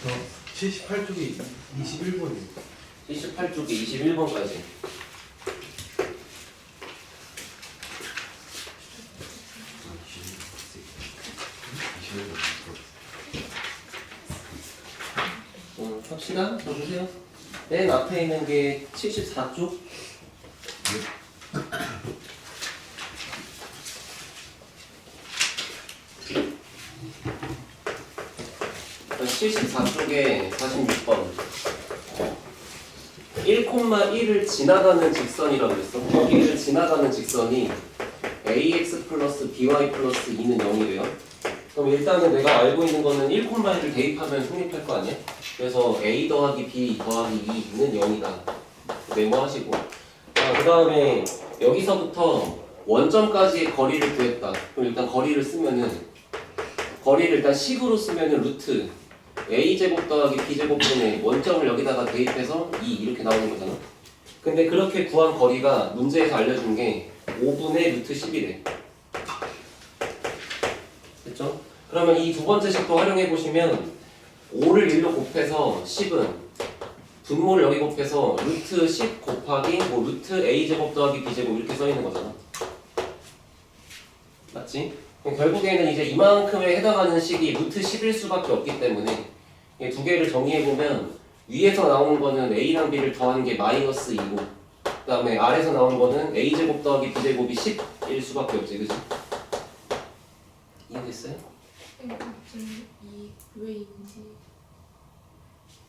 78쪽이 21번이에요. 78쪽에 21번까지. 합시다. 더 주세요. 맨 앞에 있는 게 74쪽. 74쪽에 46번 1,1을 지나가는 직선이라고 그랬어. 여기를 지나가는 직선이 ax 플러스 by 플러스 2는 0이래요. 그럼 일단은 내가 알고 있는 거는 1,1을 대입하면 성립할 거 아니야? 그래서 a 더하기 b 더하기 2는 0이다. 메모하시고. 그 다음에 여기서부터 원점까지의 거리를 구했다. 그럼 일단 거리를 쓰면은 거리를 일단 식으로 쓰면은 루트 a제곱 더하기 b제곱분의 원점을 여기다가 대입해서 2 이렇게 나오는 거잖아. 근데 그렇게 구한 거리가 문제에서 알려준 게 5분의 루트 10이래. 됐죠? 그러면 이 두 번째 식도 활용해 보시면 5를 1로 곱해서 10은 분모를 여기 곱해서 루트 10 곱하기 뭐 루트 a제곱 더하기 b제곱 이렇게 써 있는 거잖아. 맞지? 결국에는 이제 이만큼에 해당하는 식이 루트 10일 수밖에 없기 때문에 이 두 개를 정리해보면 위에서 나오는 거는 a랑 b를 더한 게 마이너스 2고 그 다음에 아래에서 나오는 거는 a제곱 더하기 b제곱이 10일 수밖에 없지, 그치? 이해됐어요? 이 왜인지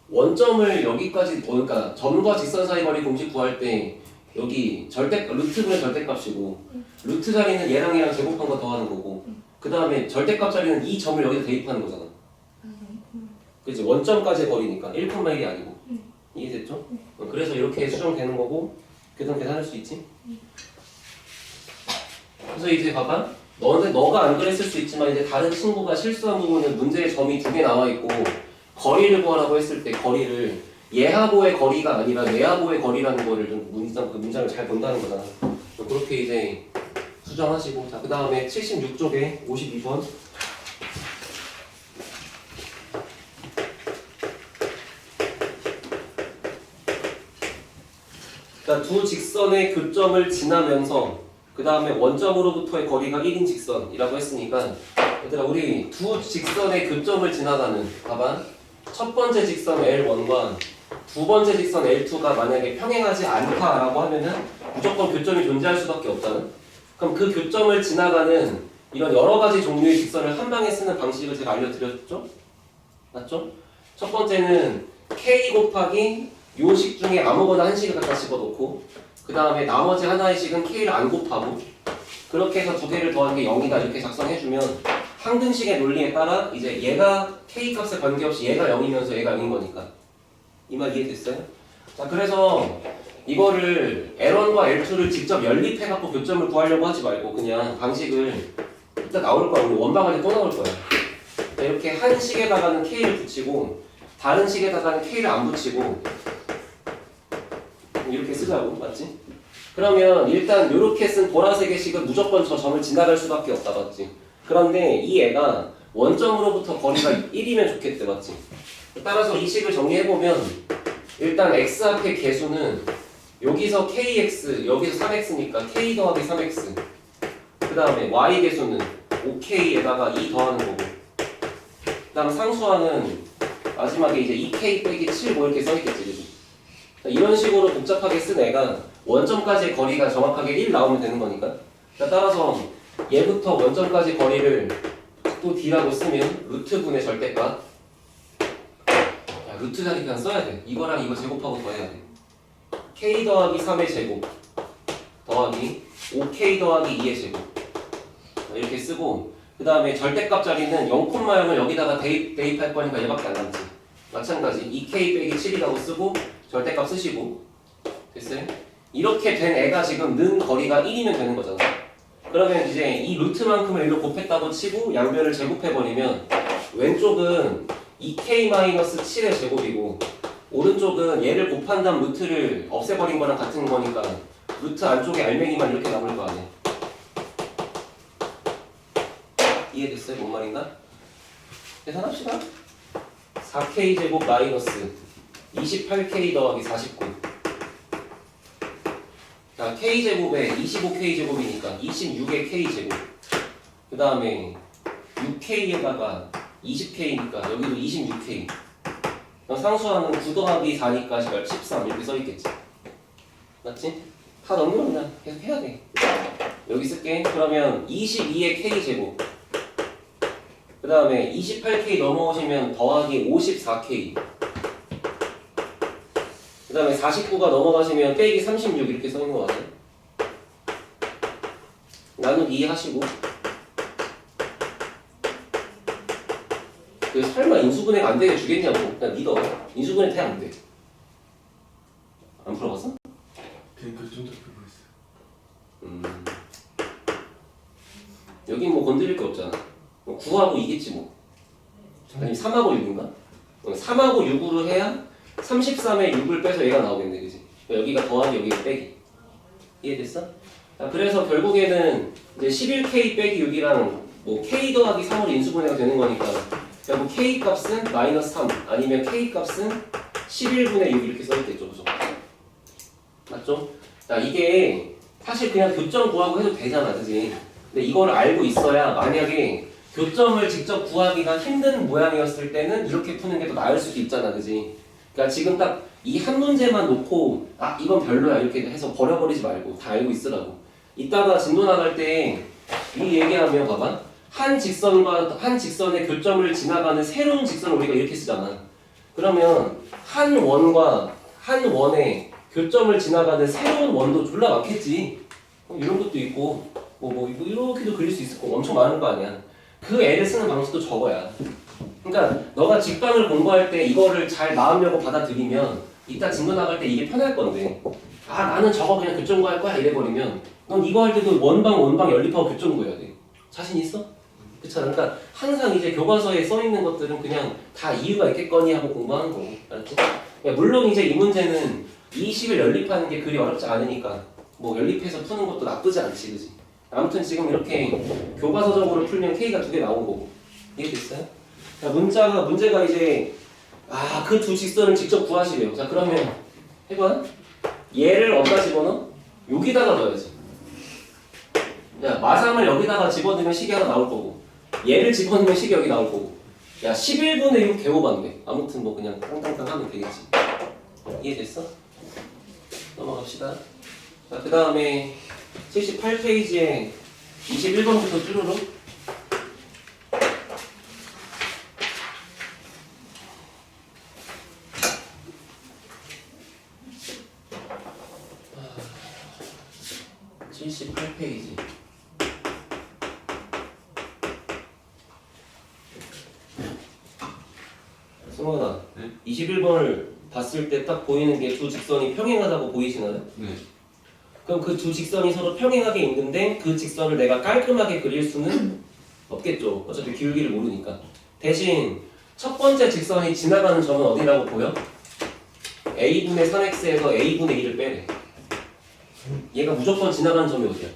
원점을 여기까지, 그러니까 점과 직선 사이 거리 공식 구할 때 여기 루트분의 절대값이고 루트 자리는 얘랑 제곱한 거 더하는 거고 그 다음에 절대값 자리는 이 점을 여기다 대입하는 거잖아. 그치? 원점까지의 거리니까 1,1이 아니고. 이해됐죠? 그래서 이렇게 수정되는 거고 계산할 수 있지? 그래서 이제 봐봐. 너가 안 그랬을 수 있지만 이제 다른 친구가 실수한 부분은 문제에 점이 2개 나와 있고 거리를 구하라고 했을 때 거리를 얘하고의 거리가 아니라 얘하고의 거리라는 거를 좀 문장을 잘 본다는 거잖아. 그렇게 이제 수정하시고. 자, 그 다음에 76쪽에 52번. 그러니까 두 직선의 교점을 지나면서 그 다음에 원점으로부터의 거리가 1인 직선이라고 했으니까 얘들아 우리 두 직선의 교점을 지나가는 봐봐 첫 번째 직선 L1과 두 번째 직선 L2가 만약에 평행하지 않다라고 하면은 무조건 교점이 존재할 수밖에 없잖아. 그럼 그 교점을 지나가는 이런 여러 가지 종류의 직선을 한 방에 쓰는 방식을 제가 알려드렸죠? 맞죠? 첫 번째는 K 곱하기 요 식 중에 아무거나 한 식을 갖다 집어넣고 그 다음에 나머지 하나의 식은 K를 안 곱하고 그렇게 해서 두 개를 더한 게 0이다 이렇게 작성해주면 항등식의 논리에 따라 이제 얘가 K 값에 관계없이 얘가 0이면서 얘가 0인 거니까 이 말 이해됐어요? 자 그래서 이거를 L1과 L2를 직접 연립해갖고 교점을 구하려고 하지 말고 그냥 방식을 이따 나올 거야. 우리 원방안에 또 나올 거야. 자, 이렇게 한 식에다가는 K를 붙이고 다른 식에다가는 K를 안 붙이고 이렇게 쓰자고. 맞지? 그러면 일단 이렇게 쓴 보라색의 식은 무조건 저 점을 지나갈 수밖에 없다. 맞지? 그런데 이 애가 원점으로부터 거리가 1이면 좋겠대. 맞지? 따라서 이 식을 정리해보면 일단 x 앞의 개수는 여기서 kx, 여기서 3x니까 k 더하기 3x 그 다음에 y 개수는 5k에다가 2 더하는 거고 그 다음 상수항은 마지막에 이제 2k 빼기 7 뭐 이렇게 써있겠지. 그치? 이런 식으로 복잡하게 쓴 애가 원점까지의 거리가 정확하게 1 나오면 되는 거니까 따라서 얘부터 원점까지 거리를 또 d라고 쓰면 루트분의 절대값 루트 자리 그냥 써야 돼. 이거랑 이거 제곱하고 더해야 돼. k 더하기 3의 제곱 더하기 5k 더하기 2의 제곱 이렇게 쓰고 그 다음에 절대값 자리는 0,0을 여기다가 대입할 거니까 얘밖에 안 남지. 마찬가지 2k 빼기 7이라고 쓰고 절대값 쓰시고 됐어요? 이렇게 된 애가 지금 는 거리가 1이면 되는 거잖아. 그러면 이제 이 루트만큼을 1로 곱했다고 치고 양변을 제곱해버리면 왼쪽은 2k-7의 제곱이고 오른쪽은 얘를 곱한 다음 루트를 없애버린 거랑 같은 거니까 루트 안쪽에 알맹이만 이렇게 남을 거 아니야. 이해됐어요? 뭔 말인가? 계산합시다. 4K제곱 마이너스 28K 더하기 49. 자, K제곱에 25K제곱이니까 26의 K제곱. 그 다음에 6K에다가 20K니까 여기도 26K. 상수하는 9 더하기 4니까 13 이렇게 써있겠지. 맞지? 다 넘기면 그냥 계속 해야 돼. 여기 쓸게. 그러면 22의 K제곱. 그 다음에 28K 넘어오시면 더하기 54K. 그 다음에 49가 넘어가시면 빼기 36 이렇게 써있는 거 같아요. 나누기 하시고. 그 설마 인수분해가 안 되게 주겠냐고. 그냥 믿어. 인수분해 돼 안 돼? 안 풀어봤어? 그냥 결정적 표고 있어요. 여긴 뭐 건드릴 게 없잖아. 9하고 2겠지 뭐. 아니 3하고 6인가? 3하고 6으로 해야 33에 6을 빼서 얘가 나오겠네, 그지? 여기가 더하기 여기가 빼기. 이해됐어? 자, 그래서 결국에는 이제 11K 빼기 6이랑 뭐 K 더하기 3으로 인수분해가 되는 거니까 뭐 K 값은 마이너스 3 아니면 K 값은 11분의 6 이렇게 써있겠죠, 그죠? 맞죠? 자, 이게 사실 그냥 교점 구하고 해도 되잖아, 그지? 근데 이거를 알고 있어야 만약에 교점을 직접 구하기가 힘든 모양이었을 때는 이렇게 푸는 게 더 나을 수도 있잖아, 그지? 그러니까 지금 딱 이 한 문제만 놓고 아 이건 별로야 이렇게 해서 버려버리지 말고 다 알고 있으라고. 이따가 진도 나갈 때 이 얘기하면 봐봐. 한 직선과 한 직선의 교점을 지나가는 새로운 직선을 우리가 이렇게 쓰잖아. 그러면 한 원과 한 원의 교점을 지나가는 새로운 원도 졸라 많겠지. 이런 것도 있고 뭐 이렇게도 그릴 수 있을 거 엄청 많은 거 아니야. 그 애를 쓰는 방식도 저거야. 그러니까 너가 직방을 공부할 때 이거를 잘 나오려고 받아들이면 이따 진도 나갈 때 이게 편할 건데 아 나는 저거 그냥 교점 구할 거야 이래버리면 넌 이거 할 때도 원방 연립하고 교점 구해야 돼. 자신 있어? 그렇잖아. 그러니까 항상 이제 교과서에 써 있는 것들은 그냥 다 이유가 있겠거니 하고 공부하는 거고. 알았지? 물론 이제 이 문제는 이 식을 연립하는 게 그리 어렵지 않으니까 뭐 연립해서 푸는 것도 나쁘지 않지, 그지? 아무튼 지금 이렇게 교과서적으로 풀면 K가 2개 나온 거고. 이해됐어요? 자, 문제가 이제 그 두 직선을 직접 구하시래요. 자, 그러면 해봐. 얘를 어디다 집어넣어? 여기다가 넣어야지. 야, 마삼을 여기다가 집어넣으면 식이 하나 나올 거고 얘를 집어넣으면 식이 여기 나올 거고 야, 11분의 6 개호반대. 아무튼 뭐 그냥 땅땅땅 하면 되겠지. 이해됐어? 넘어갑시다. 자, 그 다음에 78페이지에 21번부터 쭈루룩. 아, 78페이지. 승원아, 네? 21번을 봤을 때 딱 보이는 게 두 직선이 평행하다고 보이시나요? 네. 그럼 그 두 직선이 서로 평행하게 있는데 그 직선을 내가 깔끔하게 그릴 수는 없겠죠. 어차피 기울기를 모르니까. 대신 첫 번째 직선이 지나가는 점은 어디라고 보여? a분의 3x에서 a분의 2를 빼래. 얘가 무조건 지나가는 점이 어디야?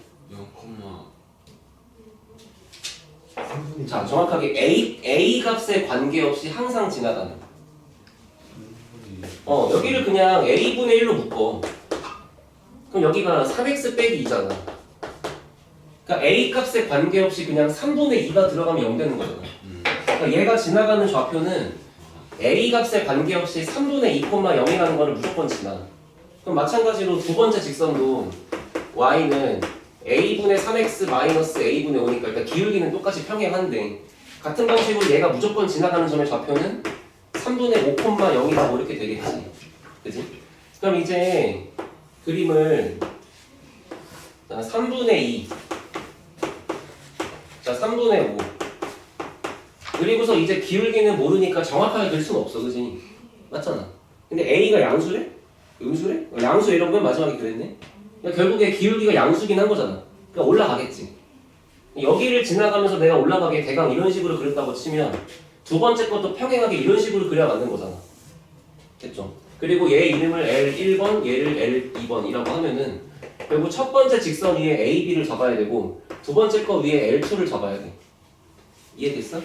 3분의 자, 정확하게 a 값에 관계없이 항상 지나가는. 여기를 그냥 a분의 1로 묶어. 그럼 여기가 3x 빼기 2잖아. 그러니까 a 값에 관계없이 그냥 3분의 2가 들어가면 0 되는 거잖아. 그러니까 얘가 지나가는 좌표는 a 값에 관계없이 3분의 2,0이라는 거를 무조건 지나. 그럼 마찬가지로 두 번째 직선도 y는 a분의 3x 마이너스 a분의 5니까 일단 기울기는 똑같이 평행한데 같은 방식으로 얘가 무조건 지나가는 점의 좌표는 3분의 5,0이다 뭐 이렇게 되겠지. 그지? 그럼 이제 그림을 3분의 2 자 3분의 5 그리고서 이제 기울기는 모르니까 정확하게 그릴 수는 없어, 그지? 맞잖아. 근데 a가 양수래? 음수래? 양수 이런 건 마지막에 그랬네? 그러니까 결국에 기울기가 양수긴 한 거잖아. 그러니까 올라가겠지. 여기를 지나가면서 내가 올라가게 대강 이런 식으로 그렸다고 치면 두 번째 것도 평행하게 이런 식으로 그려야 맞는 거잖아. 됐죠? 그리고 얘 이름을 L1번, 얘를 L2번이라고 하면은 결국 첫 번째 직선 위에 A, B를 잡아야 되고 두 번째 거 위에 L2를 잡아야 돼. 이해됐어?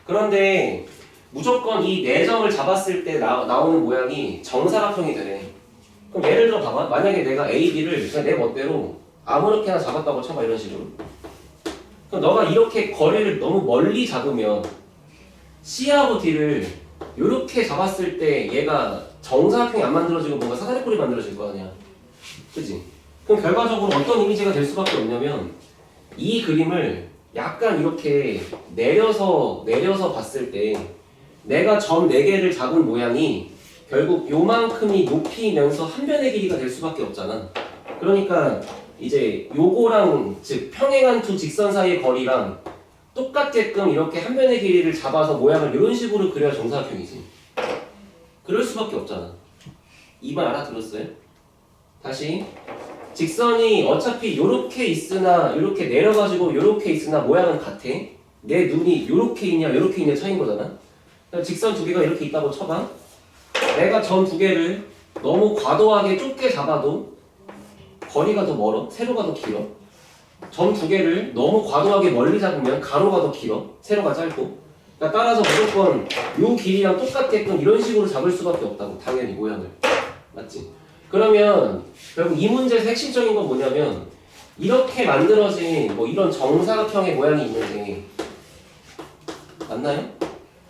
그런데 무조건 이 네 점을 잡았을 때 나오는 모양이 정사각형이 되네. 그럼 예를 들어 봐봐. 만약에 내가 A, B를 그냥 내 멋대로 아무렇게나 잡았다고 쳐봐. 이런 식으로. 그럼 너가 이렇게 거리를 너무 멀리 잡으면 C하고 D를 이렇게 잡았을 때 얘가 정사각형이 안 만들어지고 뭔가 사다리꼴이 만들어질 거 아니야. 그치? 그럼 결과적으로 어떤 이미지가 될 수밖에 없냐면 이 그림을 약간 이렇게 내려서 봤을 때 내가 점 4개를 잡은 모양이 결국 요만큼이 높이면서 한 변의 길이가 될 수밖에 없잖아. 그러니까 이제 요거랑 즉 평행한 두 직선 사이의 거리랑 똑같게끔 이렇게 한 변의 길이를 잡아서 모양을 이런 식으로 그려야 정사각형이지. 그럴 수밖에 없잖아. 이 말 알아들었어요? 다시 직선이 어차피 요렇게 있으나 요렇게 내려가지고 요렇게 있으나 모양은 같아. 내 눈이 요렇게 있냐 요렇게 있냐 차이인 거잖아. 직선 두 개가 이렇게 있다고 쳐봐. 내가 점 두 개를 너무 과도하게 좁게 잡아도 거리가 더 멀어. 세로가 더 길어. 점 두 개를 너무 과도하게 멀리 잡으면 가로가 더 길어. 세로가 짧고. 그러니까 따라서 무조건 요 길이랑 똑같게끔 이런 식으로 잡을 수밖에 없다고. 당연히 모양을. 맞지? 그러면 결국 이 문제에서 핵심적인 건 뭐냐면 이렇게 만들어진 뭐 이런 정사각형의 모양이 있는데 맞나요?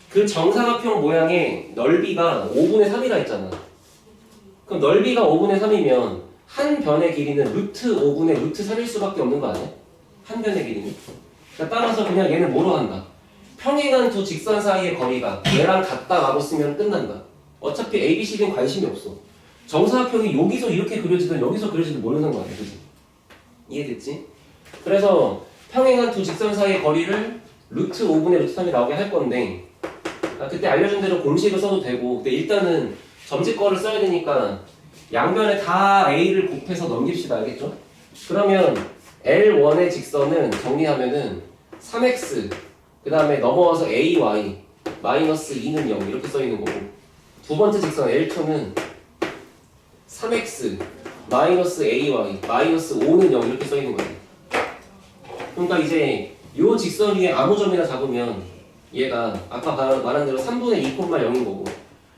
그 정사각형 모양의 넓이가 5분의 3이라 했잖아. 그럼 넓이가 5분의 3이면 한 변의 길이는 루트 5분의 루트 3일 수밖에 없는 거 아니야? 한 변의 길이는. 그러니까 따라서 그냥 얘는 뭐로 한다? 평행한 두 직선 사이의 거리가 얘랑 같다라고 쓰면 끝난다. 어차피 A, B, C는 관심이 없어. 정사각형이 여기서 이렇게 그려지든 여기서 그려지든 모르는 거 아니야, 그지? 이해됐지? 그래서 평행한 두 직선 사이의 거리를 루트 5분의 루트 3이 나오게 할 건데 그때 알려준 대로 공식을 써도 되고 근데 일단은 점집거를 써야 되니까 양변에 다 A를 곱해서 넘깁시다. 알겠죠? 그러면 L1의 직선은 정리하면은 3x 그 다음에 넘어와서 AY 마이너스 2는 0 이렇게 써있는 거고 두 번째 직선 L2는 3x 마이너스 AY 마이너스 5는 0 이렇게 써있는 거예요. 그러니까 이제 요 직선 위에 아무 점이나 잡으면 얘가 아까 말한 대로 3분의 2,0인 거고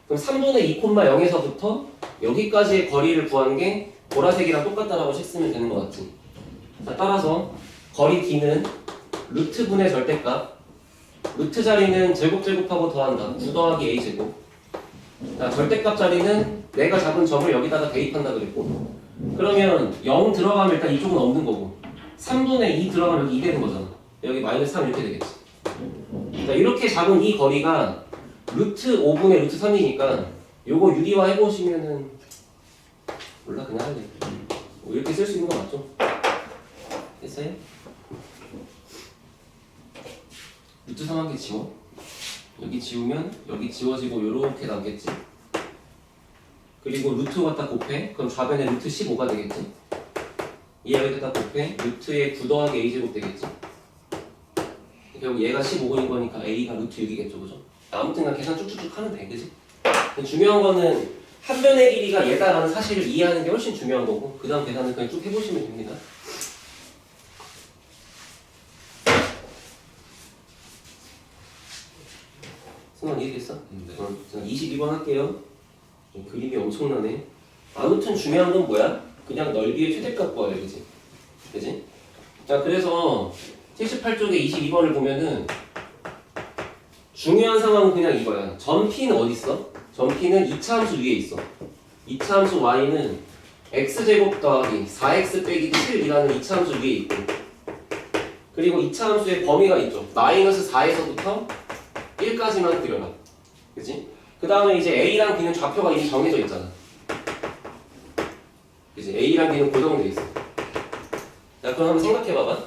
그럼 3분의 2,0에서부터 여기까지의 거리를 구한 게 보라색이랑 똑같다라고 식 쓰면 되는 것 같지. 자, 따라서 거리 D는 루트분의 절대값 루트 자리는 제곱하고 더한다. 9 더하기 A제곱. 자, 절대값 자리는 내가 잡은 점을 여기다가 대입한다 그랬고 그러면 0 들어가면 일단 이쪽은 없는 거고 3분의 2 들어가면 여기 2 되는 거잖아. 여기 마이너스 3 이렇게 되겠지. 자, 이렇게 잡은 이 거리가 루트 5분의 루트 3이니까 요거 유리화 해보시면은 몰라 그냥 할래. 뭐 이렇게 쓸 수 있는 거 맞죠? 됐어요? 루트 3 한 개 지워. 여기 지우면 여기 지워지고 요렇게 남겠지. 그리고 루트 갖다 곱해. 그럼 좌변에 루트 15가 되겠지. 얘 여기다 곱해. 루트에 9 더하기 A제곱 되겠지. 결국 얘가 15분인 거니까 A가 루트 6이겠죠. 그죠? 아무튼 그냥 계산 쭉쭉쭉 하면 돼. 그지? 중요한 거는 한 변의 길이가 얘다라는 사실을 이해하는 게 훨씬 중요한 거고 그 다음 계산은 그냥 쭉 해보시면 됩니다. 승환 이해됐어? 네. 자, 22번 할게요. 그림이 엄청나네. 아무튼 중요한 건 뭐야? 그냥 넓이의 최대값 구하래. 그지? 그지? 자, 그래서 78쪽에 22번을 보면은 중요한 상황은 그냥 이거야. 점 P는 어디 있어? 점 P는 2차 함수 위에 있어. 2차 함수 Y는 X제곱 더하기 4X 빼기 7이라는 2차 함수 위에 있고 그리고 2차 함수의 범위가 있죠. 마이너스 4에서부터 1까지만 그려라. 그치? 그 다음에 이제 A랑 B는 좌표가 이미 정해져 있잖아. 그치? A랑 B는 고정돼 있어. 자, 그럼 한번 생각해봐봐.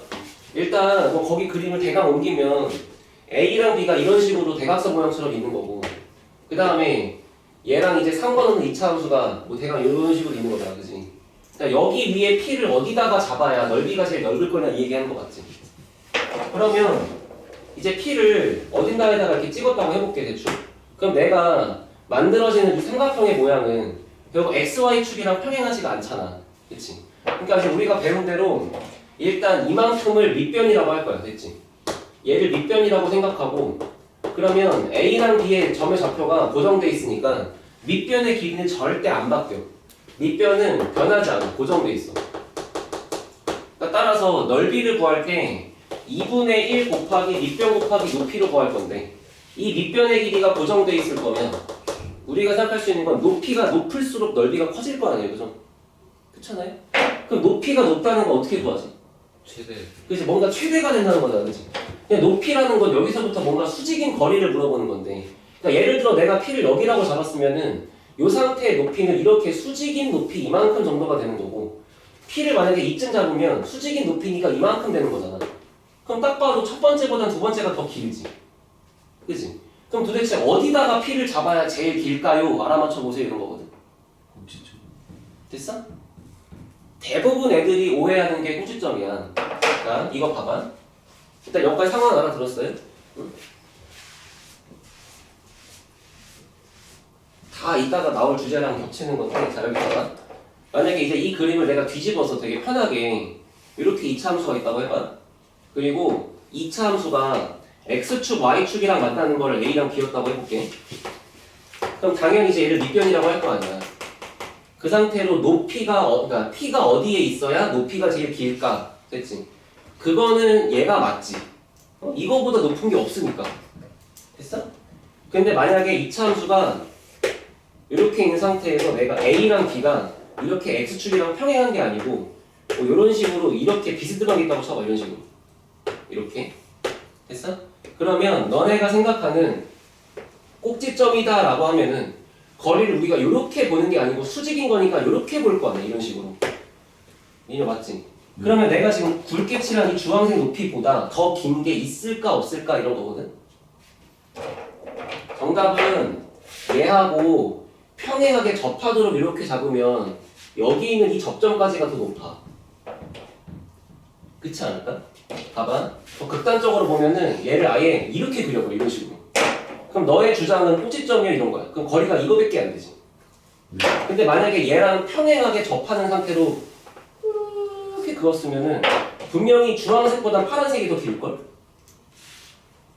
일단 뭐 거기 그림을 대강 옮기면 A랑 B가 이런 식으로 대각선 모양처럼 있는 거고 그 다음에 얘랑 이제 상관없는 2차 함수가 뭐 대강 이런 식으로 있는 거잖아. 그치? 자, 여기 위에 P를 어디다가 잡아야 넓이가 제일 넓을 거냐 이 얘기하는 거 맞지? 그러면 이제 P를 어딘가에다가 이렇게 찍었다고 해볼게 대충. 그럼 내가 만들어지는 이 삼각형의 모양은 결국 XY축이랑 평행하지가 않잖아. 그치? 그러니까 지금 우리가 배운 대로 일단 이만큼을 밑변이라고 할 거야. 됐지? 얘를 밑변이라고 생각하고 그러면 A랑 B의 점의 좌표가 고정돼 있으니까 밑변의 길이는 절대 안 바뀌어. 밑변은 변하지 않아. 고정돼 있어. 그러니까 따라서 넓이를 구할 때 2분의 1 곱하기 밑변 곱하기 높이로 구할 건데 이 밑변의 길이가 고정돼 있을 거면 우리가 생각할 수 있는 건 높이가 높을수록 넓이가 커질 거 아니에요, 그죠? 그렇잖아요? 그럼 높이가 높다는 거 어떻게 구하지? 최대. 그치, 뭔가 최대가 된다는 거잖아, 그치? 그냥 높이라는 건 여기서부터 뭔가 수직인 거리를 물어보는 건데 그러니까 예를 들어 내가 P를 여기라고 잡았으면은 이 상태의 높이는 이렇게 수직인 높이 이만큼 정도가 되는 거고 P를 만약에 이쯤 잡으면 수직인 높이니까 이만큼 되는 거잖아. 그럼 딱 봐도 첫 번째보단 두 번째가 더 길지. 그치? 그럼 도대체 어디다가 P를 잡아야 제일 길까요? 알아맞혀 보세요 이런 거거든. 꼭지점. 됐어? 대부분 애들이 오해하는 게 꼭지점이야. 그러니까 이거 봐봐. 일단 여기까지 상황 알아들었어요? 응? 다 이따가 나올 주제랑 겹치는 건데 자 여기 봐봐. 만약에 이제 이 그림을 내가 뒤집어서 되게 편하게 이렇게 2차 함수가 있다고 해봐. 그리고 2차 함수가 x축, y축이랑 만나는 걸 a랑 b였다고 해볼게. 그럼 당연히 이제 얘를 밑변이라고 할 거 아니야. 그 상태로 높이가 그러니까 p가 어디에 있어야 높이가 제일 길까? 됐지? 그거는 얘가 맞지. 이거보다 높은 게 없으니까. 됐어? 근데 만약에 2차 함수가 이렇게 있는 상태에서 내가 a랑 b가 이렇게 x축이랑 평행한 게 아니고 뭐 이런 식으로 이렇게 비스듬하게 있다고 쳐봐. 이런 식으로. 이렇게. 됐어? 그러면 너네가 생각하는 꼭지점이다 라고 하면은 거리를 우리가 이렇게 보는 게 아니고 수직인 거니까 이렇게 볼 거 아니야. 이런 식으로. 이해 맞지? 그러면 내가 지금 굵게 칠한 이 주황색 높이보다 더 긴 게 있을까 없을까 이런 거거든. 정답은 얘하고 평행하게 접하도록 이렇게 잡으면 여기 있는 이 접점까지가 더 높아. 그렇지 않을까? 봐봐. 더 극단적으로 보면은 얘를 아예 이렇게 그려버려. 이런 식으로. 그럼 너의 주장은 꼭지점이야 이런 거야. 그럼 거리가 이거밖에 안 되지. 근데 만약에 얘랑 평행하게 접하는 상태로 이렇게 그었으면은 분명히 주황색보다 파란색이 더 길걸?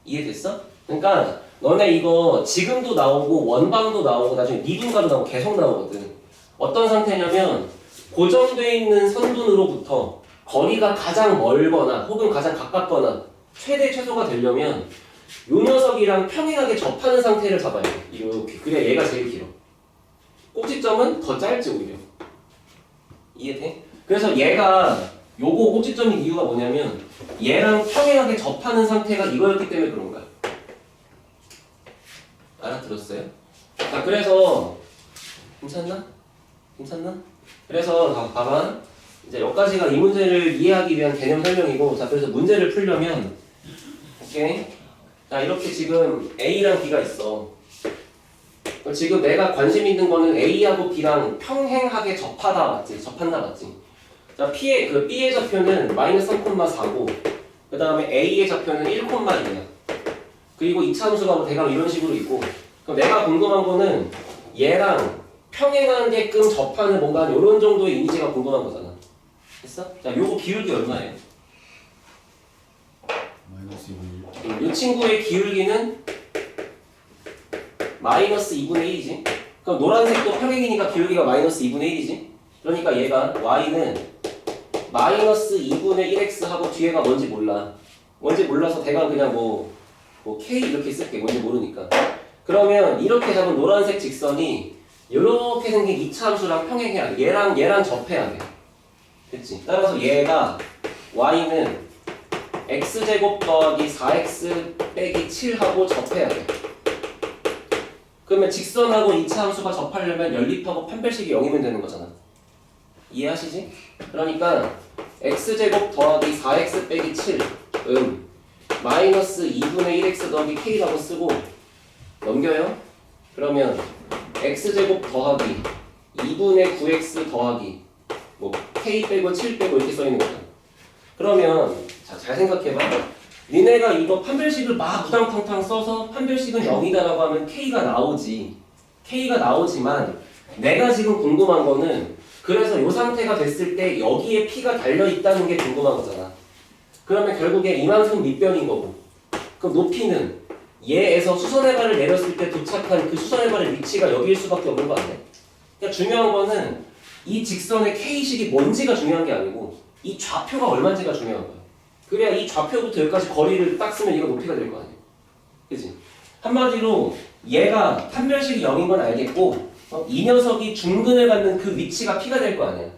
이해됐어? 그러니까 너네 이거 지금도 나오고 원방도 나오고 나중에 미분가도 나오고 계속 나오거든. 어떤 상태냐면 고정되어 있는 선분으로부터 거리가 가장 멀거나 혹은 가장 가깝거나 최대 최소가 되려면 요 녀석이랑 평행하게 접하는 상태를 잡아야 돼. 이렇게. 그래야 얘가 제일 길어. 꼭지점은 더 짧지 오히려. 이해돼? 그래서 얘가 요거 꼭지점인 이유가 뭐냐면 얘랑 평행하게 접하는 상태가 이거였기 때문에 그런 거야. 알아들었어요? 자, 그래서 괜찮나? 괜찮나? 그래서 봐봐. 이제 여기까지가 이 문제를 이해하기 위한 개념 설명이고, 자, 그래서 문제를 풀려면, 오케이? 자, 이렇게 지금 A랑 B가 있어. 지금 내가 관심 있는 거는 A하고 B랑 평행하게 접하다 맞지? 접한다 맞지? 자, B의 좌표는 마이너스 3,4고, 그 다음에 A의 좌표는 1,2야. 그리고 2차 함수가 대강 이런 식으로 있고, 그럼 내가 궁금한 거는 얘랑 평행하게끔 접하는 뭔가 이런 정도의 이미지가 궁금한 거잖아. 됐어? 자, 요거 기울기 얼마예요? 마이너스 2분의 1. 이 친구의 기울기는 마이너스 2분의 1이지. 그럼 노란색도 평행이니까 기울기가 마이너스 2분의 1이지. 그러니까 얘가 y는 마이너스 2분의 1x 하고 뒤에가 뭔지 몰라. 뭔지 몰라서 대강 그냥 뭐 k 이렇게 쓸게. 뭔지 모르니까. 그러면 이렇게 잡은 노란색 직선이 이렇게 생긴 2차 함수랑 평행해야 돼. 얘랑 접해야 돼. 됐지? 따라서 얘가 y는 x제곱 더하기 4x 빼기 7하고 접해야 돼. 그러면 직선하고 2차 함수가 접하려면 연립하고 판별식이 0이면 되는 거잖아. 이해하시지? 그러니까 x제곱 더하기 4x 빼기 7은 마이너스 2분의 1x 더하기 k라고 쓰고 넘겨요? 그러면 x제곱 더하기 2분의 9x 더하기 뭐 k 빼고 7 빼고 이렇게 써있는 거잖아. 그러면 자, 잘 생각해봐. 니네가 이거 판별식을 막 우당탕탕 써서 판별식은 0이다라고 하면 k가 나오지. k가 나오지만 내가 지금 궁금한 거는 그래서 이 상태가 됐을 때 여기에 p가 달려있다는 게 궁금한 거잖아. 그러면 결국에 이만큼 밑변인 거고 그럼 높이는 얘에서 수선의 발을 내렸을 때 도착한 그 수선의 발의 위치가 여기일 수밖에 없는 거 아니야? 그러니까 중요한 거는 이 직선의 K식이 뭔지가 중요한 게 아니고 이 좌표가 얼마인지가 중요한 거야. 그래야 이 좌표부터 여기까지 거리를 딱 쓰면 이거 높이가 될 거 아니야. 그치? 한마디로 얘가 판별식이 0인 건 알겠고 이 녀석이 중근을 받는 그 위치가 P가 될 거 아니야.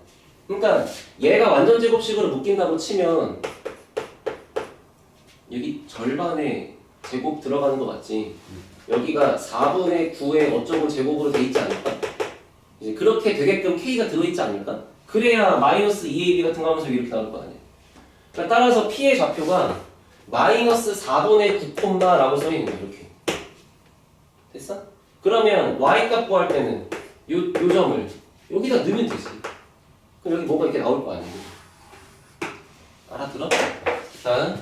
그러니까 얘가 완전 제곱식으로 묶인다고 치면 여기 절반의 제곱 들어가는 거 맞지? 여기가 4분의 9의 어쩌고 제곱으로 돼 있지 않을까? 이제 그렇게 되게끔 K가 들어있지 않을까? 그래야 마이너스 2AB 같은 거 하면서 이렇게 나올 거 아니야. 그러니까 따라서 P의 좌표가 마이너스 4분의 9, 라고 써있는 거야. 이렇게. 됐어? 그러면 Y값 구할 때는 요 점을 여기다 넣으면 되지. 그럼 여기 뭐가 이렇게 나올 거 아니야. 알아들어? 자,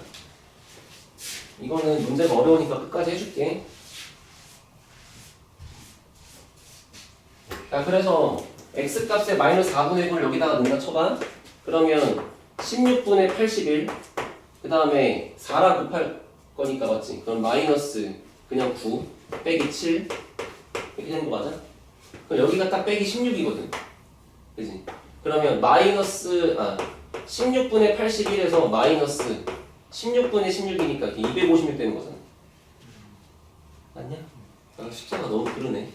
이거는 문제가 어려우니까 끝까지 해줄게. 자, 그래서 X값에 마이너스 4분의 9를 여기다가 넣는다 쳐봐. 그러면 16분의 81, 그 다음에 4랑 곱할 거니까 맞지? 그럼 마이너스 그냥 9 빼기 7 이렇게 되는 거 맞아? 그럼 여기가 딱 빼기 16이거든. 그지? 그러면 마이너스 16분의 81에서 마이너스 16분의 16이니까 256 되는 거잖아. 맞냐? 숫자가 너무 그러네.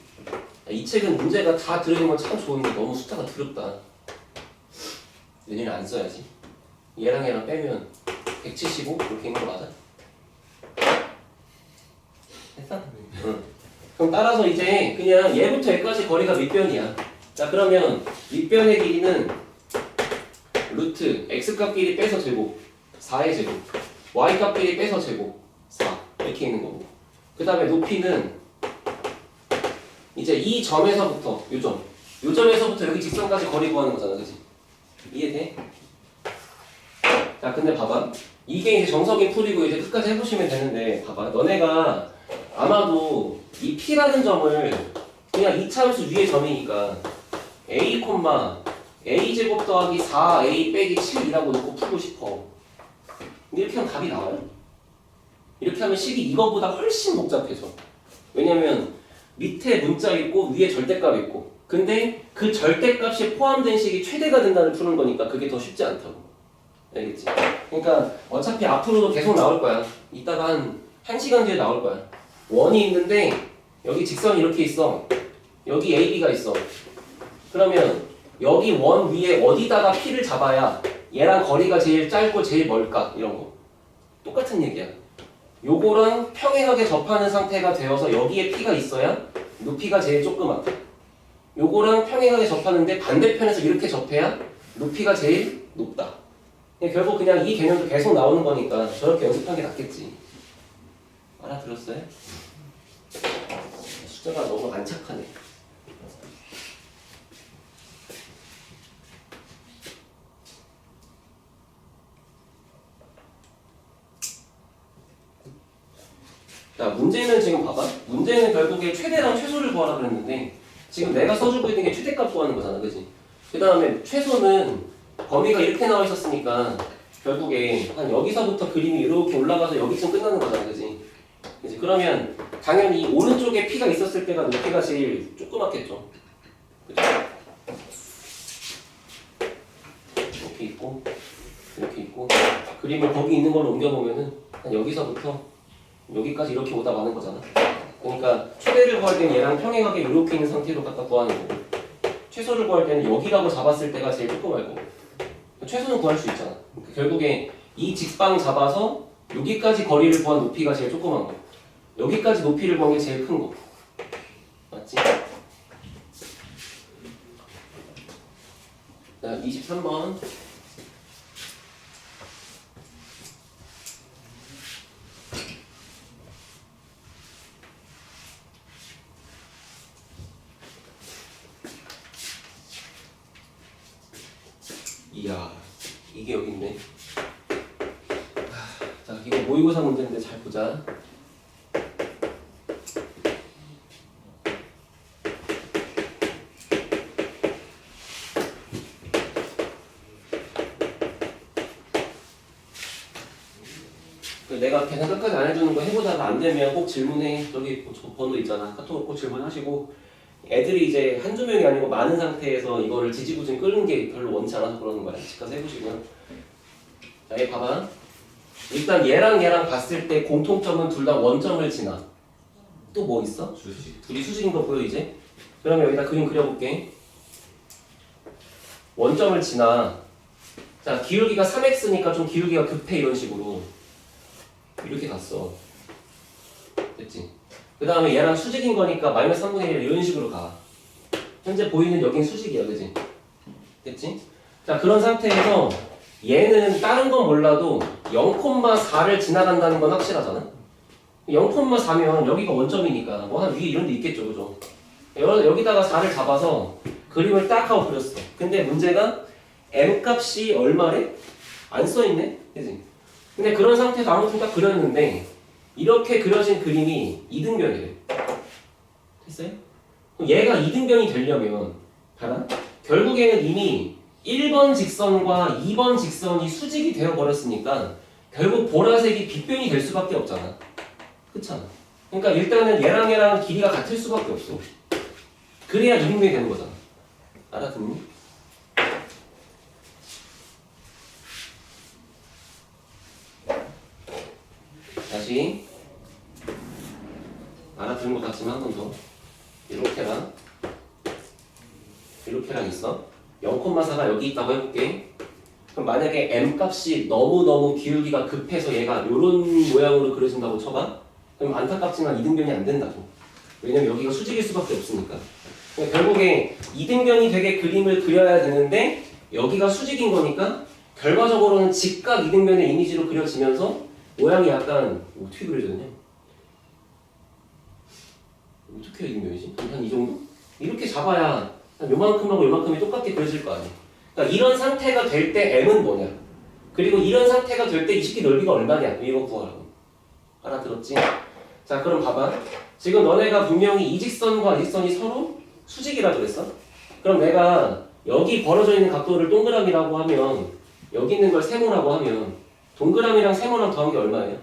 이 책은 문제가 다 들어있는 건 참 좋은데 너무 숫자가 더럽다. 내년에 안 써야지. 얘랑 얘랑 빼면 175 이렇게 있는 거 맞아? 됐어? 응. 그럼 따라서 이제 그냥 얘부터 얘까지 거리가 밑변이야. 자, 그러면 밑변의 길이는 루트 x값끼리 빼서 제곱 4의 제곱 y값끼리 빼서 제곱 4 이렇게 있는 거고, 그 다음에 높이는 이제 이 점에서부터 요 점에서부터 여기 직선까지 거리 구하는 거잖아. 그치? 이해돼? 자, 근데 봐봐. 이게 이제 정석인 풀이고 이제 끝까지 해보시면 되는데, 봐봐. 너네가 아마도 이 P라는 점을 그냥 이차함수 위의 점이니까 A, A제곱 더하기 4A 빼기 7이라고 놓고 풀고 싶어. 근데 이렇게 하면 답이 나와요? 이렇게 하면 식이 이거보다 훨씬 복잡해져. 왜냐면 밑에 문자 있고 위에 절대값 있고, 근데 그 절대값이 포함된 식이 최대가 된다는 푸는 거니까 그게 더 쉽지 않다고. 알겠지? 그러니까 어차피 앞으로도 계속 나올 거야. 이따가 한 1시간 뒤에 나올 거야. 원이 있는데 여기 직선이 이렇게 있어. 여기 AB가 있어. 그러면 여기 원 위에 어디다가 P를 잡아야 얘랑 거리가 제일 짧고 제일 멀까? 이런 거. 똑같은 얘기야. 요거랑 평행하게 접하는 상태가 되어서 여기에 P가 있어야 높이가 제일 조그맣다. 요거랑 평행하게 접하는데 반대편에서 이렇게 접해야 높이가 제일 높다. 결국 그냥 이 개념도 계속 나오는 거니까 저렇게 연습하는 게 낫겠지. 알아들었어요? 숫자가 너무 안착하네. 자, 문제는 지금 봐봐. 문제는 결국에 최대랑 최소를 구하라 그랬는데 지금 내가 써주고 있는 게 최대값 구하는 거잖아. 그치? 그 다음에 최소는 범위가 이렇게 나와 있었으니까 결국에 한 여기서부터 그림이 이렇게 올라가서 여기쯤 끝나는 거잖아. 그치? 그치? 그러면 당연히 오른쪽에 P가 있었을 때가 높이가 제일 조그맣겠죠. 그치? 이렇게 있고 이렇게 있고 그림을 거기 있는 걸로 옮겨보면은 한 여기서부터 여기까지 이렇게 오다 마는 거잖아. 그러니까 최대를 구할 때는 얘랑 평행하게 이렇게 있는 상태로 갖다 구하는 거고, 최소를 구할 때는 여기라고 잡았을 때가 제일 조그맣고, 최소는 구할 수 있잖아. 그러니까 결국에 이 직방 잡아서 여기까지 거리를 구한 높이가 제일 조그만 거, 여기까지 높이를 구한 게 제일 큰 거. 맞지? 자, 23번. 이야, 이게 여기 있네. 자, 이거 모의고사 문제인데 잘 보자. 내가 계산 끝까지 안 해주는 거 해보다가 안 되면 꼭 질문해. 저기 저 번호 있잖아. 카톡으로 꼭 질문하시고. 애들이 이제 한두 명이 아니고 많은 상태에서 이거를 지지부진 끄는 게 별로 원치 않아서 그러는 거야. 집 가서 해보시고요. 자, 얘 봐봐. 일단 얘랑 얘랑 봤을 때 공통점은 둘 다 원점을 지나. 또 뭐 있어? 수식. 둘이 수직인 거 보여 이제? 그러면 여기다 그림 그려볼게. 원점을 지나. 자, 기울기가 3x니까 좀 기울기가 급해 이런 식으로 이렇게 갔어. 됐지? 그 다음에 얘랑 수직인 거니까 마이너스 3분의 1 이런 식으로 가. 현재 보이는 여긴 수직이야, 그지? 됐지? 자, 그런 상태에서 얘는 다른 건 몰라도 0,4를 지나간다는 건 확실하잖아. 0,4면 여기가 원점이니까 뭐 한 위에 이런 데 있겠죠, 그죠? 여기다가 4를 잡아서 그림을 딱 하고 그렸어. 근데 문제가 m 값이 얼마래? 안 써있네? 그지? 근데 그런 상태에서 아무튼 딱 그렸는데 이렇게 그려진 그림이 이등변이래. 됐어요? 그럼 얘가 이등변이 되려면 봐라. 결국에는 이미 1번 직선과 2번 직선이 수직이 되어버렸으니까 결국 보라색이 빗변이 될 수밖에 없잖아. 그렇잖아. 그러니까 일단은 얘랑 길이가 같을 수밖에 없어. 그래야 이등변이 되는 거잖아. 알아듣니? 다시 알아듣는 것 같지만 한 번 더. 이렇게랑 있어. 0,4가 여기 있다고 해볼게. 그럼 만약에 m 값이 너무너무 기울기가 급해서 얘가 이런 모양으로 그려진다고 쳐봐. 그럼 안타깝지만 이등변이 안 된다고. 왜냐면 여기가 수직일 수밖에 없으니까. 그러니까 결국에 이등변이 되게 그림을 그려야 되는데 여기가 수직인 거니까 결과적으로는 직각 이등변의 이미지로 그려지면서 모양이 약간 어떻게 그려졌냐? 어떻게 이등변이지? 한 이 정도? 이렇게 잡아야 한 요만큼하고 요만큼이 똑같게 그려질 거 아니야. 그러니까 이런 상태가 될 때 m은 뭐냐? 그리고 이런 상태가 될 때 이 식기 넓이가 얼마냐? 이거 구하라고. 알아들었지? 자, 그럼 봐봐. 지금 너네가 분명히 이 직선과 이 직선이 서로 수직이라 그랬어? 그럼 내가 여기 벌어져 있는 각도를 동그라미라고 하면 여기 있는 걸 세모라고 하면 동그라미랑 세모랑 더한 게 얼마예요?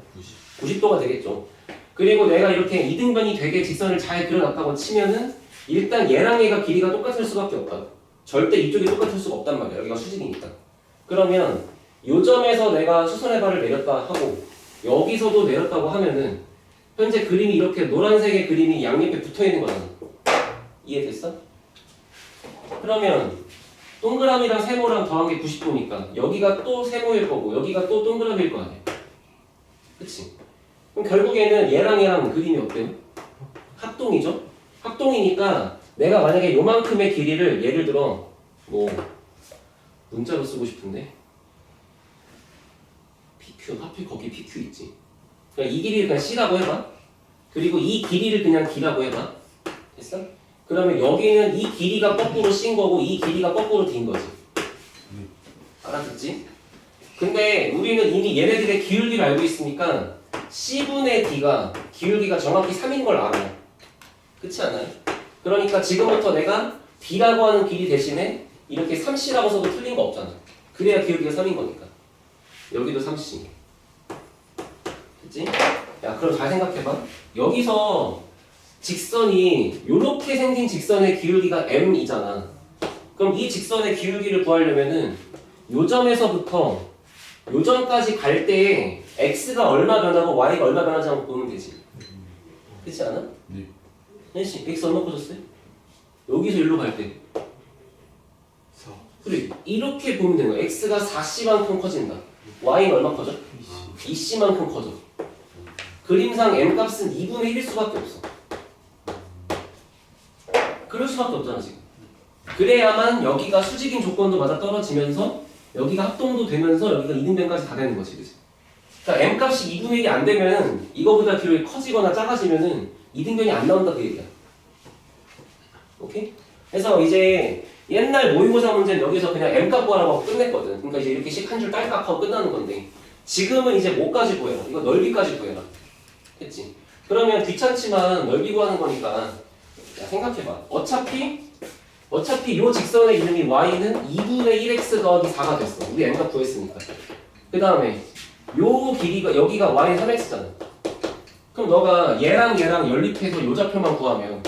90도가 되겠죠. 그리고 내가 이렇게 이등변이 되게 직선을 잘 그려놨다고 치면은 일단 얘랑 얘가 길이가 똑같을 수밖에 없다. 절대 이쪽이 똑같을 수가 없단 말이야. 여기가 수직이니까. 그러면 요 점에서 내가 수선의 발을 내렸다 하고 여기서도 내렸다고 하면은 현재 그림이 이렇게 노란색의 그림이 양옆에 붙어있는 거잖아. 이해됐어? 그러면 동그라미랑 세모랑 더한 게 90도니까 여기가 또 세모일 거고 여기가 또 동그라미일 거 아니야. 그치? 그럼 결국에는 얘랑 그림이 어때요? 합동이죠? 합동이니까 내가 만약에 요만큼의 길이를 예를 들어 뭐 문자로 쓰고 싶은데 PQ, 하필 거기 PQ 있지. 그러니까 이 길이를 그냥 C라고 해봐. 그리고 이 길이를 그냥 D라고 해봐. 됐어? 그러면 여기는 이 길이가 거꾸로 C인 거고 이 길이가 거꾸로 D인 거지. 알아듣지? 근데 우리는 이미 얘네들의 기울기를 알고 있으니까 C분의 D가 기울기가 정확히 3인 걸 알아. 그렇지 않아요? 그러니까 지금부터 내가 D라고 하는 길이 대신에 이렇게 3C라고 써도 틀린 거 없잖아. 그래야 기울기가 3인 거니까. 여기도 3C. 됐지? 야, 그럼 잘 생각해봐. 여기서 직선이 요렇게 생긴 직선의 기울기가 M이잖아. 그럼 이 직선의 기울기를 구하려면은 요 점에서부터 요 점까지 갈 때에 X가 얼마 변하고 Y가 얼마 변하지 않고 보면 되지. 그렇지 않아? 네. 현씨, X 얼마 커졌어요? 여기서 일로 갈 때. 4. 그래, 이렇게 보면 되는 거야. X가 4C만큼 커진다. Y는 얼마 커져? 2C만큼 커져. 그림상 M 값은 2분의 1일 수밖에 없어. 그럴 수밖에 없잖아, 지금. 그래야만 여기가 수직인 조건도 맞아 떨어지면서 여기가 합동도 되면서 여기가 이등변까지 다 되는 거지, 그치? 그러니까 M 값이 2분의 1이 안 되면 이거보다 기울기 커지거나 작아지면은 이등변이 안 나온다 그 얘기야. 오케이? 그래서 이제 옛날 모의고사 문제는 여기서 그냥 M 값 구하라고 하고 끝냈거든. 그러니까 이제 이렇게 식 한 줄 딸깍 하고 끝나는 건데 지금은 이제 뭐까지 구해라? 이거 넓이까지 구해라. 했지? 그러면 귀찮지만 넓이 구하는 거니까 야, 생각해봐. 어차피 요 직선의 이름이 y는 2분의 1x 더하기 4가 됐어. 우리 m값 구했으니까. 그 다음에 요 길이가 여기가 y 3x잖아. 그럼 너가 얘랑 연립해서 요 좌표만 구하면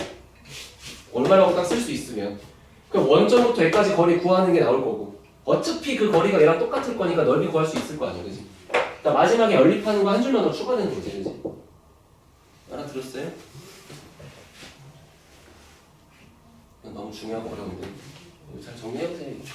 얼마라고 딱 쓸 수 있으면 그럼 원점부터 여기까지 거리 구하는 게 나올 거고 어차피 그 거리가 얘랑 똑같을 거니까 넓이 구할 수 있을 거 아니야, 그지? 그러니까 마지막에 연립하는 거 한 줄만 더 추가되는 거지, 그지? 알아들었어요? 이건 너무 중요하고 어려운데 이거 잘 정리해보세요. 이거.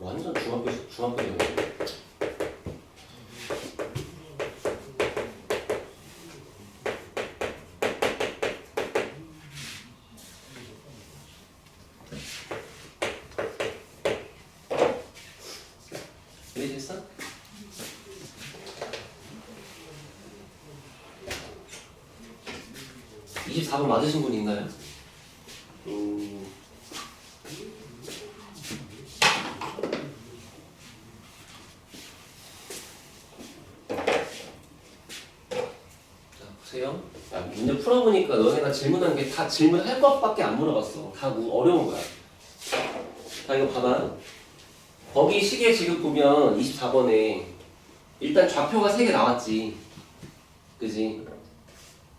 완전 중학교 되네. 이해됐어? (24번) 맞으신 분 있나요? 보세요. 야, 문제 풀어보니까 너네가 질문한 게 다 질문할 것밖에 안 물어봤어. 다 어려운 거야. 자, 이거 봐봐. 거기 시계 지금 보면 24번에 일단 좌표가 3개 나왔지. 그지?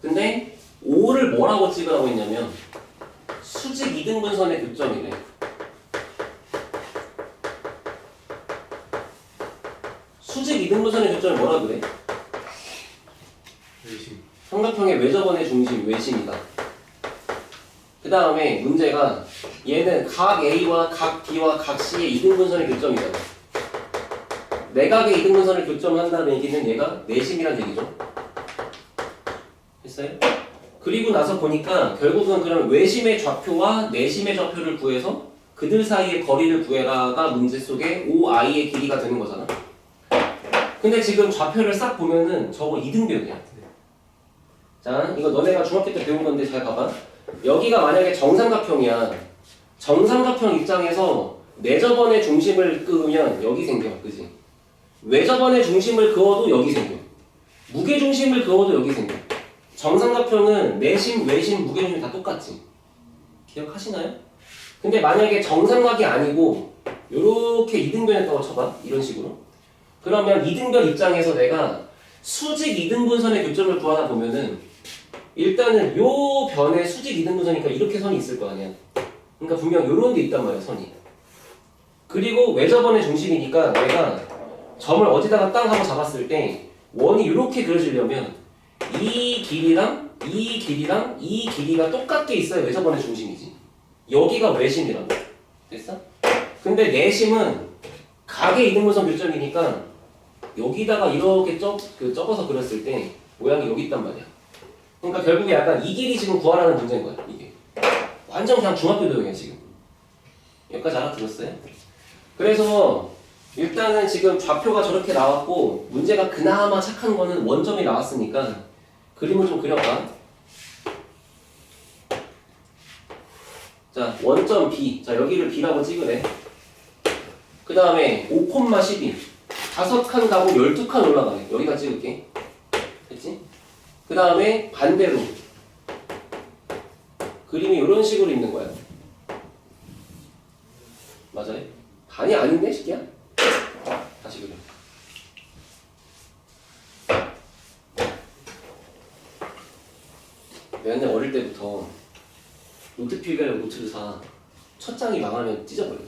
근데 5를 뭐라고 찍으라고 했냐면 수직 이등분선의 교점이래. 수직 이등분선의 교점을 뭐라 그래? 외심. 삼각형의 외접원의 중심, 외심이다. 그 다음에 문제가 얘는 각 A와 각 B와 각 C의 이등분선의 교점이잖아. 내각의 이등분선을 교점한다는 얘기는 얘가 내심이란 얘기죠. 됐어요? 그리고 나서 보니까 결국은 그럼 외심의 좌표와 내심의 좌표를 구해서 그들 사이의 거리를 구해라가 문제 속에 OI의 길이가 되는 거잖아. 근데 지금 좌표를 싹 보면은 저거 이등변이야. 자, 이거 너네가 중학교 때 배운 건데 잘 봐봐. 여기가 만약에 정삼각형이야. 정삼각형 입장에서 내접원의 중심을 끄면 여기 생겨, 그지? 외접원의 중심을 그어도 여기 생겨. 무게중심을 그어도 여기 생겨. 정삼각형은 내심, 외심, 무게중심 다 똑같지. 기억하시나요? 근데 만약에 정삼각이 아니고 요렇게 이등변했다고 쳐봐. 이런 식으로. 그러면 이등변 입장에서 내가 수직 이등분선의 교점을 구하다 보면은 일단은 요 변에 수직 이등분선이니까 이렇게 선이 있을 거 아니야. 그러니까 분명 요런 데 있단 말이야, 선이. 그리고 외접원의 중심이니까 내가 점을 어디다가 땅 하고 잡았을 때 원이 이렇게 그려지려면 이 길이랑 이 길이랑 이 길이가 똑같게 있어야 외접원의 중심이지. 여기가 외심이라고. 됐어? 근데 내심은 각의 이등분선 교점이니까 여기다가 이렇게 접어서 그렸을 때 모양이 여기 있단 말이야. 그러니까 결국에 약간 이 길이 지금 구하라는 문제인 거야, 이게. 완전 그냥 중학교 도형이야, 지금. 여기까지 알아들었어요? 그래서 일단은 지금 좌표가 저렇게 나왔고 문제가 그나마 착한 거는 원점이 나왔으니까 그림을 좀 그려봐. 자, 원점 B. 자, 여기를 B라고 찍으래. 그 다음에 5,12. 5칸 가고 12칸 올라가네. 여기가 찍을게. 됐지? 그 다음에 반대로 그림이 이런 식으로 있는 거야. 맞아요? 반이 아닌데, 새끼야? 다시 그려. 맨날 어릴 때부터 노트 필기하려고 노트를 사. 첫 장이 망하면 찢어버려.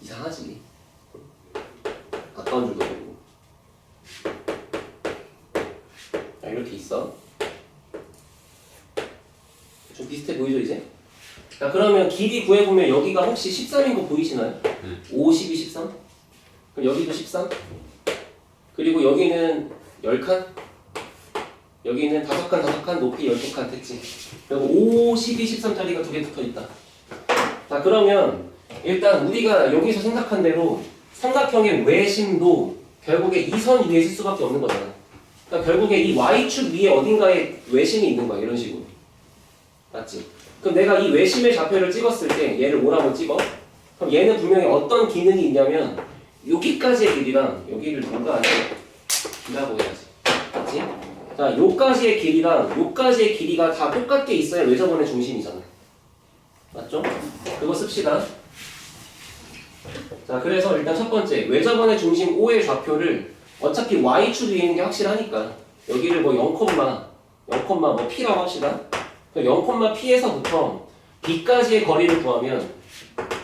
이상하지. 가까운 줄도 모르고. 자, 이렇게 있어. 좀 비슷해 보이죠, 이제? 자, 그러면 길이 구해보면 여기가 혹시 13인 거 보이시나요? 5, 12, 13? 그럼 여기도 13? 그리고 여기는 10칸? 여기는 5칸, 5칸, 높이 12칸 됐지? 그리고 5, 12, 13짜리가 2개 붙어있다. 자, 그러면 일단 우리가 여기서 생각한 대로 삼각형의 외심도 결국에 이 선 위에 있을 수밖에 없는 거잖아. 그러니까 결국에 이 y축 위에 어딘가에 외심이 있는 거야. 이런 식으로. 맞지? 그럼 내가 이 외심의 좌표를 찍었을 때 얘를 5라고 찍어. 그럼 얘는 분명히 어떤 기능이 있냐면 여기까지의 길이랑 여기를 뭔가 안에 기라고 해야지. 맞지? 자, 요까지의 길이랑 요까지의 길이가 다 똑같게 있어야 외접원의 중심이잖아. 맞죠? 그거 씁시다. 자, 그래서 일단 첫 번째 외접원의 중심 O의 좌표를 어차피 y축 위에 있는 게 확실하니까 여기를 뭐 0, 뭐 p라고 합시다. 0,p에서부터 b까지의 거리를 구하면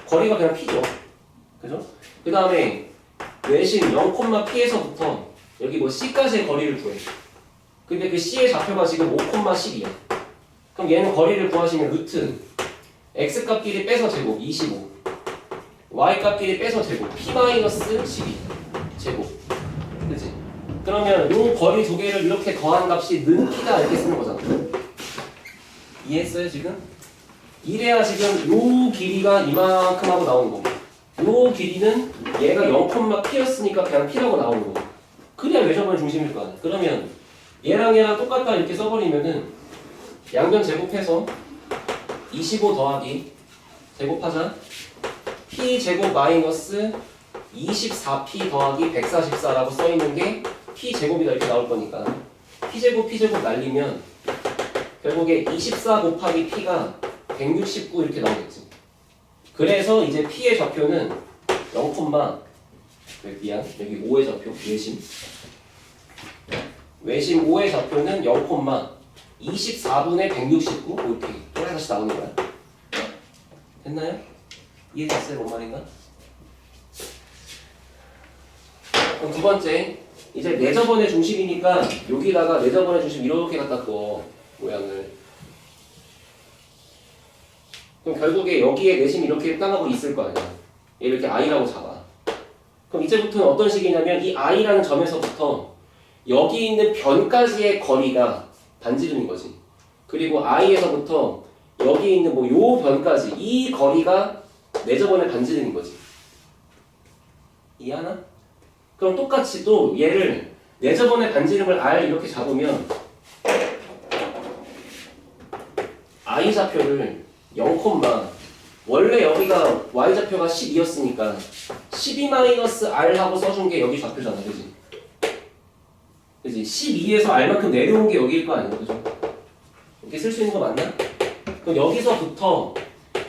거리가 그냥 p죠. 그죠? 그 다음에 외심 0,p에서부터 여기 뭐 c까지의 거리를 구해. 근데 그 c의 좌표가 지금 5,10이야. 그럼 얘는 거리를 구하시면 루트 x값끼리 빼서 제곱 25, y값끼리 빼서 제곱 p-12 제곱. 그치? 그러면 요 거리 두 개를 이렇게 더한 값이 는 p다 이렇게 쓰는 거잖아. 이해했어요 지금? 이래야 지금 요 길이가 이만큼 하고 나오는 거고 요 길이는 얘가 0,p였으니까 그냥 p라고 나오는 거고 그래야 외접원의 중심일 거 아니야. 그러면 얘랑 똑같다 이렇게 써버리면은 양변 제곱해서 25 더하기 제곱하자 p 제곱 마이너스 24p 더하기 144라고 써있는 게 p 제곱이다 이렇게 나올 거니까 p 제곱 날리면 결국에 24 곱하기 p가 169 이렇게 나오겠지. 그래서 이제 p의 좌표는 0, 미안 여기 5의 좌표 외심 5의 좌표는 0,24분의 169 이렇게 또다시 나오는 거야. 됐나요? 이해됐어요? 뭔 말인가? 그럼 두 번째 이제 내접원의 중심이니까 여기다가 내접원의 중심 이렇게 갖다 둬 모양을. 그럼 결국에 여기에 내심이 이렇게 땅하고 있을 거 아니야. 얘 이렇게 i라고 잡아. 그럼 이제부터는 어떤 식이냐면 이 i라는 점에서부터 여기 있는 변까지의 거리가 반지름인 거지. 그리고 i에서부터 여기 있는 뭐 요 변까지 이 거리가 내접원의 반지름인 거지. 이해하나? 그럼 똑같이 또 얘를 내접원의 반지름을 r 이렇게 잡으면 i 좌표를 0, 원래 여기가 y 좌표가 12였으니까 12-r 하고 써준 게 여기 좌표잖아. 그지? 그지? 12에서 r만큼 내려온 게 여기일 거 아니야. 그죠? 이렇게 쓸 수 있는 거 맞나? 그럼 여기서부터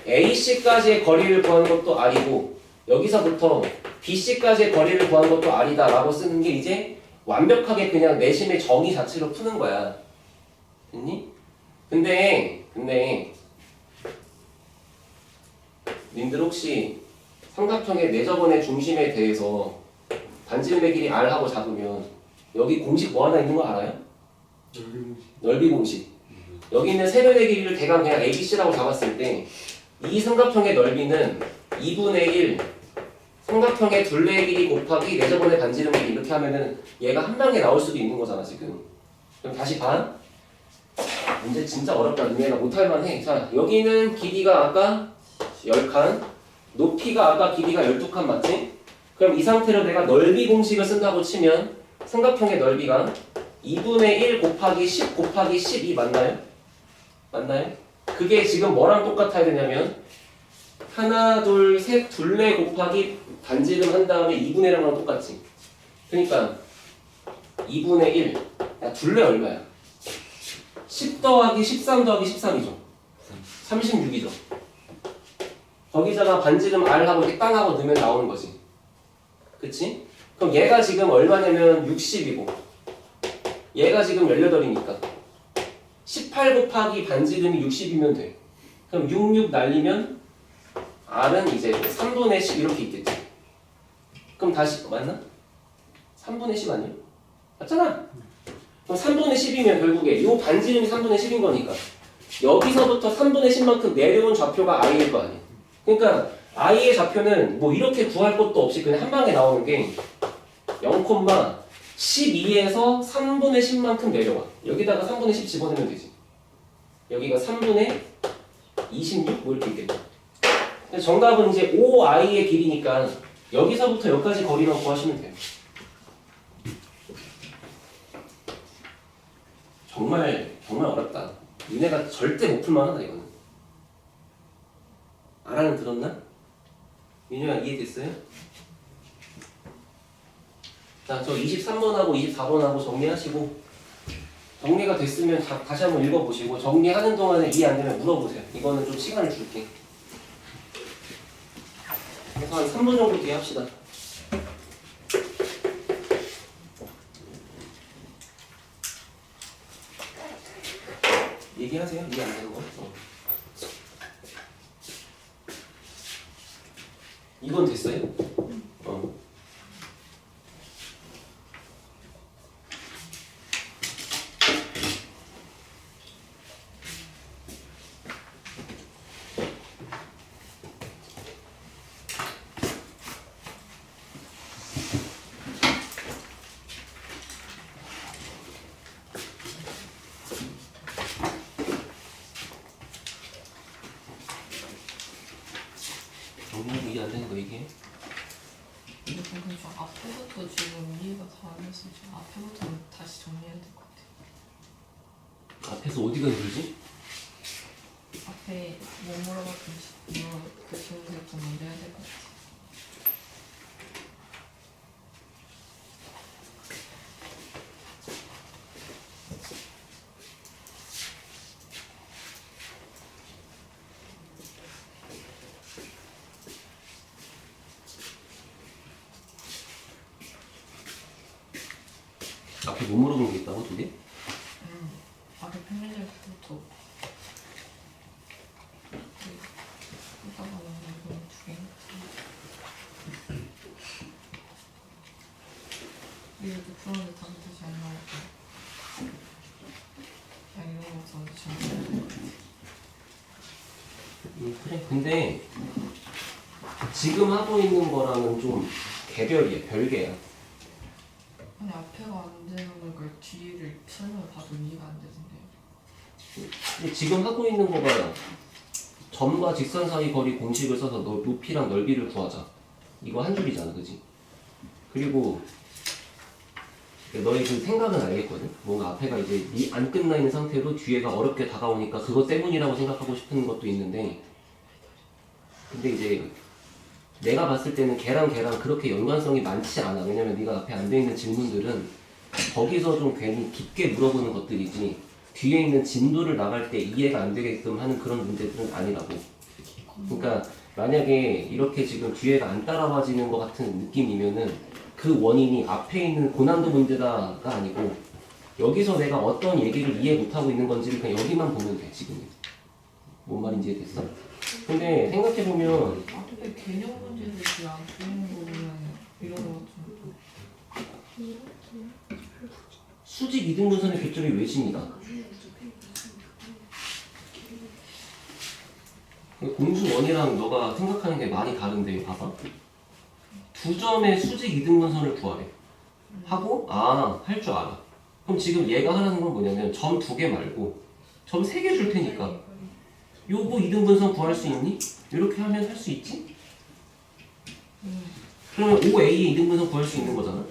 AC까지의 거리를 구하는 것도 r이고 여기서부터 BC까지의 거리를 구하는 것도 r이다 라고 쓰는 게 이제 완벽하게 그냥 내심의 정의 자체로 푸는 거야. 됐니? 근데 님들 혹시 삼각형의 내접원의 중심에 대해서 반지름의 길이 r하고 잡으면 여기 공식 뭐 하나 있는 거 알아요? 넓이 공식. 여기 있는 세 변의 길이를 대강 그냥 ABC라고 잡았을 때 이 삼각형의 넓이는 2분의 1 삼각형의 둘레의 길이 곱하기 내접원의 반지름의 길이 이렇게 하면은 얘가 한 방에 나올 수도 있는 거잖아 지금. 그럼 다시 봐. 문제 진짜 어렵다. 니네가 못할 만해. 자, 여기는 길이가 아까 10칸, 높이가 아까 길이가 12칸 맞지? 그럼 이 상태로 내가 넓이 공식을 쓴다고 치면 삼각형의 넓이가 2분의 1 곱하기 10 곱하기 12 맞나요? 맞나요? 그게 지금 뭐랑 똑같아야 되냐면 하나, 둘, 셋 둘레 곱하기 반지름 한 다음에 2분의 1랑 똑같지. 그러니까 2분의 1 야 둘레 얼마야? 10 더하기 13 더하기 13이죠. 36이죠. 거기다가 반지름 R하고 이렇게 땅하고 넣으면 나오는 거지. 그치? 그럼 얘가 지금 얼마냐면 60이고 얘가 지금 18이니까 18 곱하기 반지름이 60이면 돼. 그럼 66 날리면 R은 이제 3분의 10 이렇게 있겠지. 그럼 다시 맞나? 3분의 10 아니에요? 맞잖아. 그럼 3분의 10이면 결국에 이 반지름이 3분의 10인 거니까 여기서부터 3분의 10만큼 내려온 좌표가 i일 거 아니에요. 그러니까 i의 좌표는 뭐 이렇게 구할 것도 없이 그냥 한 방에 나오는 게 0,12에서 3분의 10만큼 내려와. 여기다가 3분의 10 집어넣으면 되지. 여기가 3분의 26 뭐 이렇게 있겠죠. 정답은 이제 5i의 길이니까 여기서부터 여기까지 거리만 구하시면 돼요. 정말 어렵다. 니네가 절대 못 풀만하다 이거는. 알아는 들었나? 민효야 이해됐어요? 자, 저 23번하고 24번하고 정리하시고 정리가 됐으면 다시 한번 읽어보시고 정리하는 동안에 이해 안 되면 물어보세요. 이거는 좀 시간을 줄게. 그래서 한 3분 정도 뒤에 합시다. 얘기하세요. 이해 안 되는 거. 이건 됐어요? 정리하고 이해 안 되는 거 얘기해. 근데 방금 저 앞에부터 지금 이해가 다 안 됐어요. 지금 앞에부터 다시 정리해야 될 것 같아요. 앞에서 어디가 힘들지? 앞에 뭐 물어봤든지 그 질문부터 먼저 해야 될 것 같아요. 앞에 뭐 물어본 게 있다고 두 개? 앞에 평균절부터 이따가 이건 두 개. 이렇게 풀었는데 답이 다시 안 나오고 그냥 이런 거 먼저 정리해야 될 것 같아요. 그래. 근데 지금 하고 있는 거랑은 좀 개별이야. 별개야. 아니 앞에가 안 되는 거니까 뒤를 설명을 봐도 이해가 안 되던데요. 근데 지금 하고 있는 거가 점과 직선 사이 거리 공식을 써서 높이랑 넓이를 구하자. 이거 한 줄이잖아, 그지? 그리고 너의 그 생각은 알겠거든? 뭔가 앞에가 이제 안 끝나 있는 상태로 뒤에가 어렵게 다가오니까 그것 때문이라고 생각하고 싶은 것도 있는데 근데 이제 내가 봤을 때는 걔랑 그렇게 연관성이 많지 않아. 왜냐면 네가 앞에 안 돼 있는 질문들은 거기서 좀 괜히 깊게 물어보는 것들이지 뒤에 있는 진도를 나갈 때 이해가 안 되게끔 하는 그런 문제들은 아니라고. 그러니까 만약에 이렇게 지금 뒤에가 안 따라와지는 것 같은 느낌이면은 그 원인이 앞에 있는 고난도 문제다가 아니고 여기서 내가 어떤 얘기를 이해 못하고 있는 건지를 그냥 여기만 보면 돼. 지금 뭔 말인지 이해됐어? 근데 생각해보면 앞에 개념 문제를 안 풀는 거 보면 이런 거 좀 수직 이등분선의 교점이 외심이다. 공수원이랑 너가 생각하는 게 많이 다른데 봐봐. 두 점의 수직 이등분선을 구하래. 하고 할 줄 알아. 그럼 지금 얘가 하라는 건 뭐냐면 점 2개 말고 점 3개 줄 테니까 요거 이등분선 구할 수 있니? 이렇게 하면 할 수 있지? 그러면 5A의 이등분선 구할 수 있는 거잖아.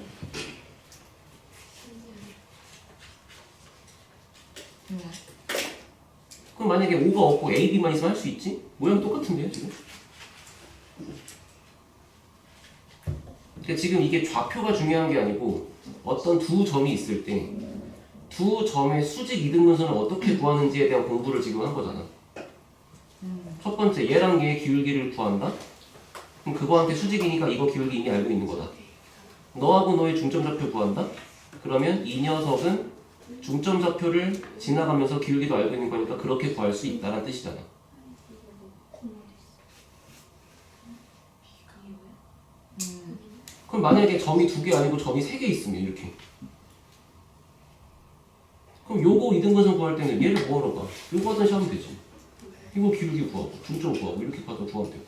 그럼 만약에 5가 없고 A, B만 있으면 할 수 있지? 모양 똑같은데요 지금? 그러니까 지금 이게 좌표가 중요한 게 아니고 어떤 두 점이 있을 때 두 점의 수직 이등분선을 어떻게 구하는지에 대한 공부를 지금 한 거잖아. 첫 번째 얘랑 얘의 기울기를 구한다? 그럼 그거한테 수직이니까 이거 기울기 이미 알고 있는 거다. 너하고 너의 중점 좌표 구한다? 그러면 이 녀석은 중점 좌표를 지나가면서 기울기도 알고 있는 거니까 그렇게 구할 수 있다는 뜻이잖아. 그럼 만약에 점이 2개 아니고 점이 3개 있으면 이렇게 그럼 요거 이등분선 구할 때는 얘를 뭐하러 가? 요거 하듯이 하면 되지. 이거 기울기 구하고 중점 구하고 이렇게 가서 구하면 되고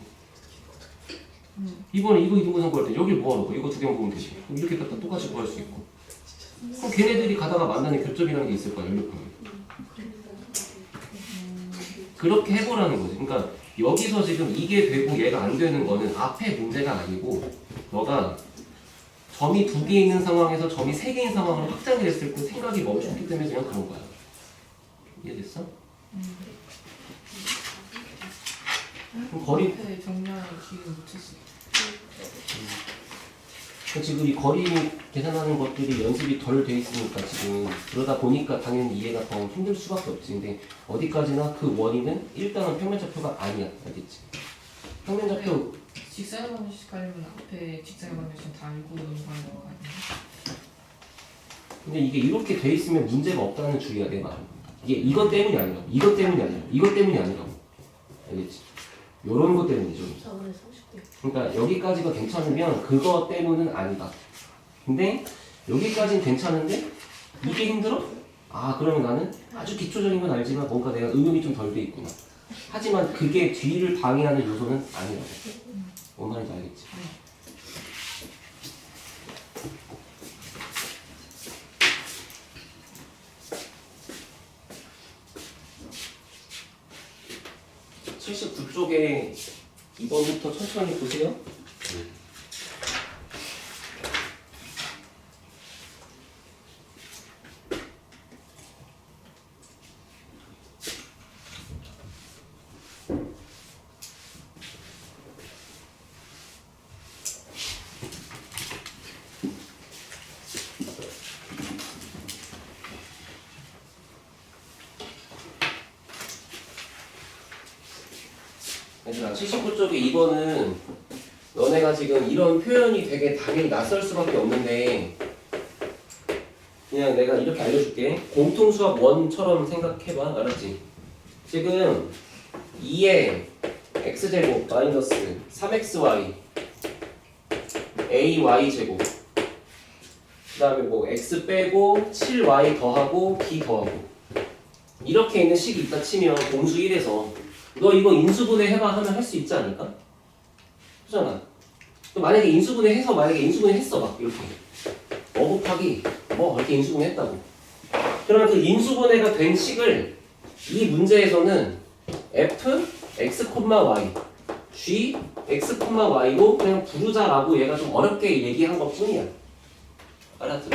이번에 이거 이등분선 구할 때 여길 뭐하러 가? 이거 2개만 보면 되지. 그럼 이렇게 갖다 똑같이 구할 수 있고 그럼 걔네들이 가다가 만나는 교점이라는 게 있을 거야. 연료판에. 그렇게 해보라는 거지. 그러니까 여기서 지금 이게 되고 얘가 안 되는 거는 앞에 문제가 아니고 너가 점이 2개 있는 상황에서 점이 3개인 상황으로 확장이 됐을 때 생각이 멈췄기 때문에 그냥 그런 거야. 이해됐어? 그럼 거리 앞에 정렬 기계 못했어. 지금 이 거리 계산하는 것들이 연습이 덜 돼 있으니까 지금 그러다 보니까 당연히 이해가 더 힘들 수밖에 없지. 근데 어디까지나 그 원인은 일단은 평면좌표가 아니야. 알겠지? 평면좌표 직선의 방정식 하려면 앞에 직선의 방정식 다 알고 넘어가야 되는 거 아니야? 근데 이게 이렇게 돼 있으면 문제가 없다는 주의야 내 말은. 이게 이것 때문이 아니라고. 이것 때문이 아니라. 이것 때문이 아니라고. 알겠지? 요런 것 때문이죠. 4분의 30대. 그러니까 여기까지가 괜찮으면 그거 때문은 아니다. 근데 여기까지는 괜찮은데 이게 힘들어? 아 그러면 나는 아주 기초적인 건 알지만 뭔가 내가 응용이 좀 덜 돼 있구나. 하지만 그게 뒤를 방해하는 요소는 아니라고. 뭔 말인지 알겠지? 네. 79쪽에 2번부터 천천히 보세요. 얘들아 79쪽에 2번은 너네가 지금 이런 표현이 되게 당연히 낯설 수밖에 없는데 그냥 내가 이렇게 알려줄게. 공통수학 원처럼 생각해봐. 알았지? 지금 2에 x제곱 마이너스 3xy ay제곱 그 다음에 뭐 x 빼고 7y 더하고 b 더하고 이렇게 있는 식이 있다 치면 공수 1에서 너 이거 인수분해 해봐 하면 할 수 있지 않을까? 그잖아. 만약에 인수분해 해서 만약에 인수분해 했어 막 이렇게 곱하기 이렇게 인수분해 했다고. 그러면 그 인수분해가 된 식을 이 문제에서는 f x, y g x, y로 그냥 부르자라고 얘가 좀 어렵게 얘기한 것 뿐이야. 알았죠?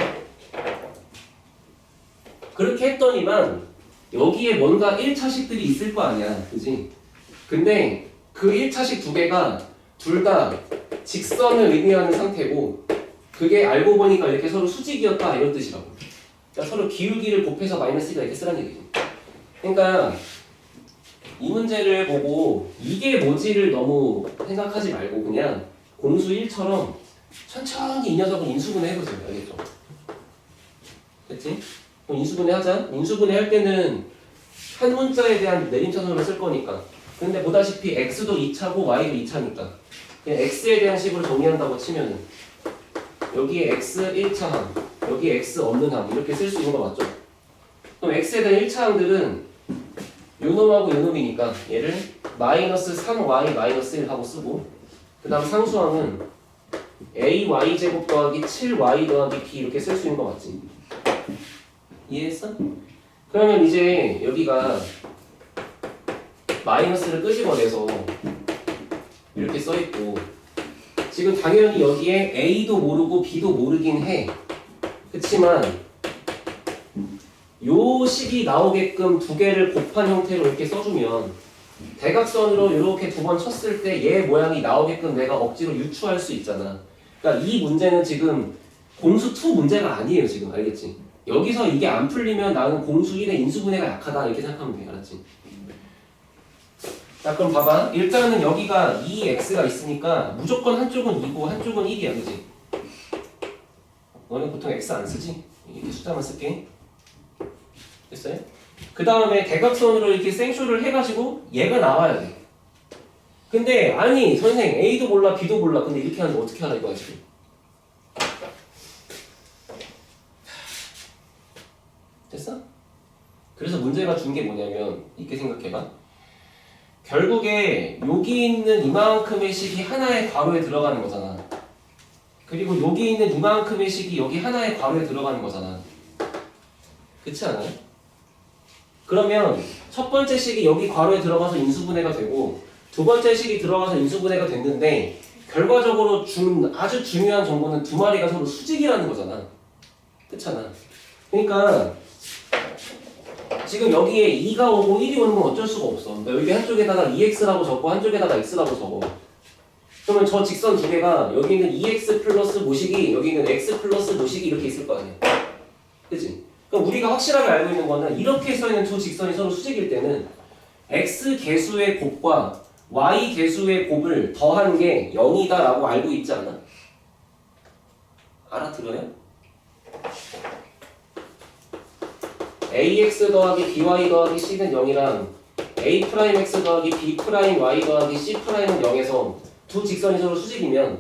그렇게 했더니만 여기에 뭔가 1차식들이 있을 거 아니야. 그지? 근데 그 1차식 두 개가 둘 다 직선을 의미하는 상태고 그게 알고 보니까 이렇게 서로 수직이었다 이런 뜻이라고. 그러니까 서로 기울기를 곱해서 마이너스가 이렇게 쓰라는 얘기지. 그러니까 이 문제를 보고 이게 뭐지를 너무 생각하지 말고 그냥 공수 1처럼 천천히 이 녀석을 인수분해 해보세요. 알겠죠? 됐지? 그럼 인수분해 하자. 인수분해 할 때는 한 문자에 대한 내림차순으로 쓸 거니까. 근데 보다시피 x도 2차고 y도 2차니까 그냥 x에 대한 식으로 정리한다고 치면은 여기에 x 1차항, 여기에 x 없는 항 이렇게 쓸 수 있는 거 맞죠? 그럼 x에 대한 1차항들은 요놈하고 요놈이니까 얘를 마이너스 3y 마이너스 1 하고 쓰고 그 다음 상수항은 ay 제곱 더하기 7y 더하기 b 이렇게 쓸 수 있는 거 맞지? 이해했어? 그러면 이제 여기가 마이너스를 끄집어내서 이렇게 써있고 지금 당연히 여기에 A도 모르고 B도 모르긴 해. 그치만 요 식이 나오게끔 두 개를 곱한 형태로 이렇게 써주면 대각선으로 이렇게 두 번 쳤을 때 얘 모양이 나오게끔 내가 억지로 유추할 수 있잖아. 그러니까 이 문제는 지금 공수 2 문제가 아니에요. 지금 알겠지? 여기서 이게 안 풀리면 나는 공수 1의 인수분해가 약하다 이렇게 생각하면 돼. 알았지? 자 그럼 봐봐. 일단은 여기가 2x가 있으니까 무조건 한쪽은 2고 한쪽은 1이야. 그지? 너는 보통 x 안 쓰지? 이렇게 숫자만 쓸게. 됐어요? 그 다음에 대각선으로 이렇게 생쇼를 해가지고 얘가 나와야 돼. 근데 아니 선생 A도 몰라 B도 몰라. 근데 이렇게 하면 어떻게 하라 이거야 지금. 됐어? 그래서 문제가 준 게 뭐냐면 이렇게 생각해봐. 결국에 여기 있는 이만큼의 식이 하나의 괄호에 들어가는 거잖아. 그리고 여기 있는 이만큼의 식이 여기 하나의 괄호에 들어가는 거잖아. 그렇지 않아요? 그러면 첫 번째 식이 여기 괄호에 들어가서 인수분해가 되고 두 번째 식이 들어가서 인수분해가 됐는데 결과적으로 아주 중요한 정보는 두 마리가 서로 수직이라는 거잖아. 그렇잖아. 그러니까 지금 여기에 2가 오고 1이 오는 건 어쩔 수가 없어. 그러니까 여기 한쪽에다가 2x라고 적고 한쪽에다가 x라고 적어. 그러면 저 직선 두 개가 여기 있는 2x 플러스 모식이 여기 있는 x 플러스 모식이 이렇게 있을 거 아니야. 그치? 그럼 우리가 확실하게 알고 있는 거는 이렇게 써있는 두 직선이 서로 수직일 때는 x 개수의 곱과 y 개수의 곱을 더한 게 0이다 라고 알고 있지 않아? 알아들어요? ax 더하기 by 더하기 c는 0이랑 a'x 더하기 b'y 더하기 c'는 0에서 두 직선이 서로 수직이면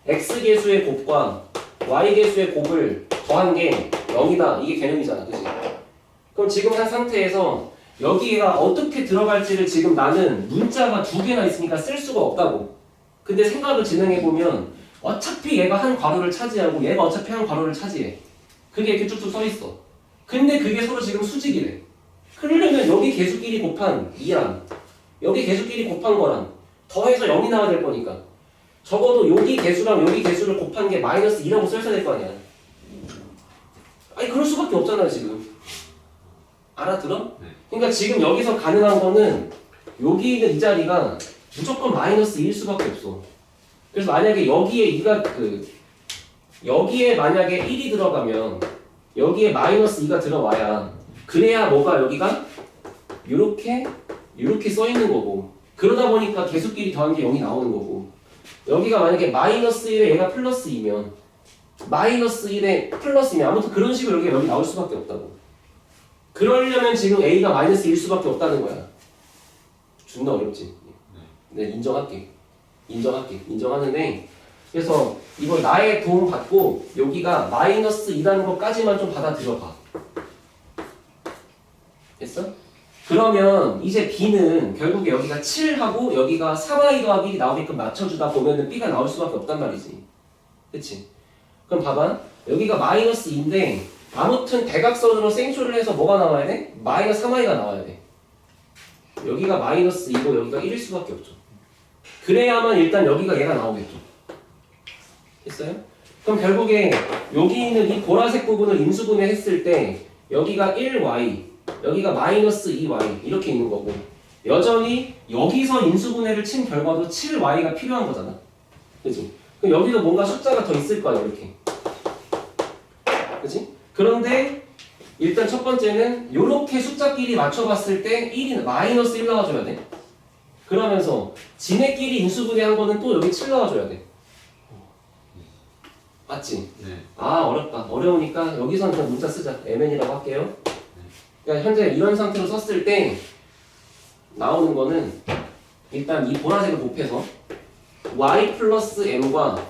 x 개수의 곱과 y 개수의 곱을 더한 게 0이다. 이게 개념이잖아. 그치? 그럼 지금 한 상태에서 여기가 어떻게 들어갈지를 지금 나는 문자가 두 개나 있으니까 쓸 수가 없다고. 근데 생각을 진행해보면 어차피 얘가 한 괄호를 차지하고 얘가 어차피 한 괄호를 차지해. 그게 이렇게 쭉쭉 써있어. 근데 그게 서로 지금 수직이래. 그러려면 여기 개수끼리 곱한 2랑 여기 개수끼리 곱한 거랑 더해서 0이 나와야 될 거니까 적어도 여기 개수랑 여기 개수를 곱한 게 마이너스 2라고 써있어야 될 거 아니야. 아니 그럴 수밖에 없잖아요 지금. 알아들어? 그러니까 지금 여기서 가능한 거는 여기 있는 이 자리가 무조건 마이너스 2일 수밖에 없어. 그래서 만약에 여기에 2가 여기에 만약에 1이 들어가면 여기에 마이너스 2가 들어와야 그래야 뭐가 여기가 요렇게 써 있는 거고 그러다 보니까 개수끼리 더한 게 0이 나오는 거고 여기가 만약에 마이너스 1에 얘가 플러스 2면 마이너스 1에 플러스면 아무튼 그런 식으로 여기 나올 수밖에 없다고. 그러려면 지금 A가 마이너스 1일 수밖에 없다는 거야. 존나 어렵지? 네, 인정할게. 인정하는데 그래서 이걸 나의 도움 받고 여기가 마이너스 2라는 것까지만 좀 받아들여봐. 됐어? 그러면 이제 B는 결국에 여기가 7하고 여기가 3y 더하기 1이 나오게끔 맞춰주다 보면은 B가 나올 수밖에 없단 말이지. 그치? 그럼 봐봐. 여기가 마이너스 2인데 아무튼 대각선으로 생쇼를 해서 뭐가 나와야 돼? 마이너스 3y가 나와야 돼. 여기가 마이너스 2고 여기가 1일 수밖에 없죠. 그래야만 일단 여기가 얘가 나오겠죠. 됐어요? 그럼 결국에 여기 있는 이 보라색 부분을 인수분해 했을 때 여기가 1y, 여기가 마이너스 2y 이렇게 있는 거고 여전히 여기서 인수분해를 친 결과도 7y가 필요한 거잖아. 그치? 그럼 여기도 뭔가 숫자가 더 있을 거야 이렇게. 그치? 그런데 일단 첫 번째는 이렇게 숫자끼리 맞춰봤을 때 1이 마이너스 1 나와줘야 돼. 그러면서 지네끼리 인수분해한 거는 또 여기 7 나와줘야 돼. 맞지? 네. 아 어렵다. 어려우니까 여기서는 그냥 문자 쓰자. MN이라고 할게요. 그러니까 현재 이런 상태로 썼을 때 나오는 거는 일단 이 보라색을 곱해서 y 플러스 m과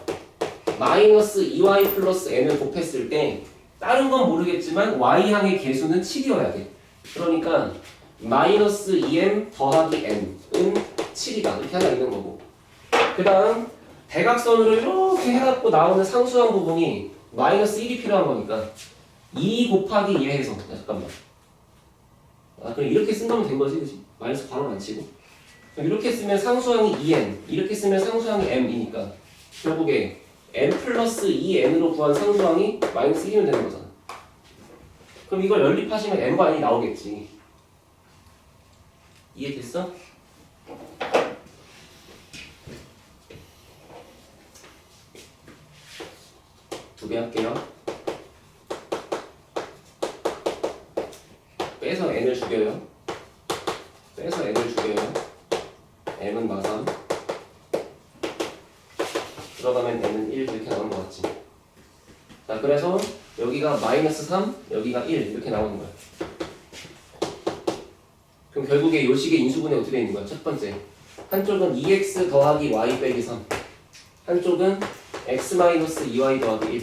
마이너스 2y 플러스 n을 곱했을 때 다른 건 모르겠지만 y항의 개수는 7이어야 돼. 그러니까 마이너스 2m 더하기 n은 7이다. 이렇게 하나 있는 거고 그 다음 대각선으로 이렇게 해갖고 나오는 상수항 부분이 마이너스 1이 필요한 거니까 2 곱하기 2 해서 잠깐만 그럼 이렇게 쓴 거면 된 거지 그치? 마이너스 바로 안 치고 이렇게 쓰면 상수항이 2n 이렇게 쓰면 상수항이 m이니까 결국에 n 플러스 2n으로 구한 상수항이 마이너스 1이면 되는 거잖아. 그럼 이걸 연립하시면 n과 n이 나오겠지. 이해됐어? 두 배 할게요. 빼서 n을 죽여요. m은 마삼 들어가면 n은 1 이렇게 나오는 거 같지. 자 그래서 여기가 마이너스 3 여기가 1 이렇게 나오는 거야. 그럼 결국에 요 식의 인수분해 어떻게 되는 거야? 첫 번째 한쪽은 2x 더하기 y 빼기 3 한쪽은 x 마이너스 2y 더하기 1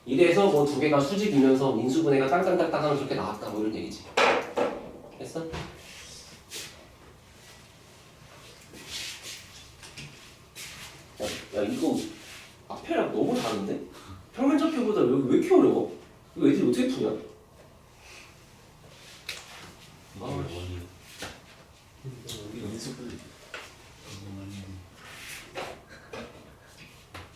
이래서 뭐 두 개가 수직이면서 인수분해가 땅땅땅땅 하면 저렇게 나왔다 뭐 이런 얘기지. 됐어? 야 이거 앞에랑 너무 다른데? 평면적표보다 왜 이렇게 어려워? 이거 애들이 어떻게 푸냐?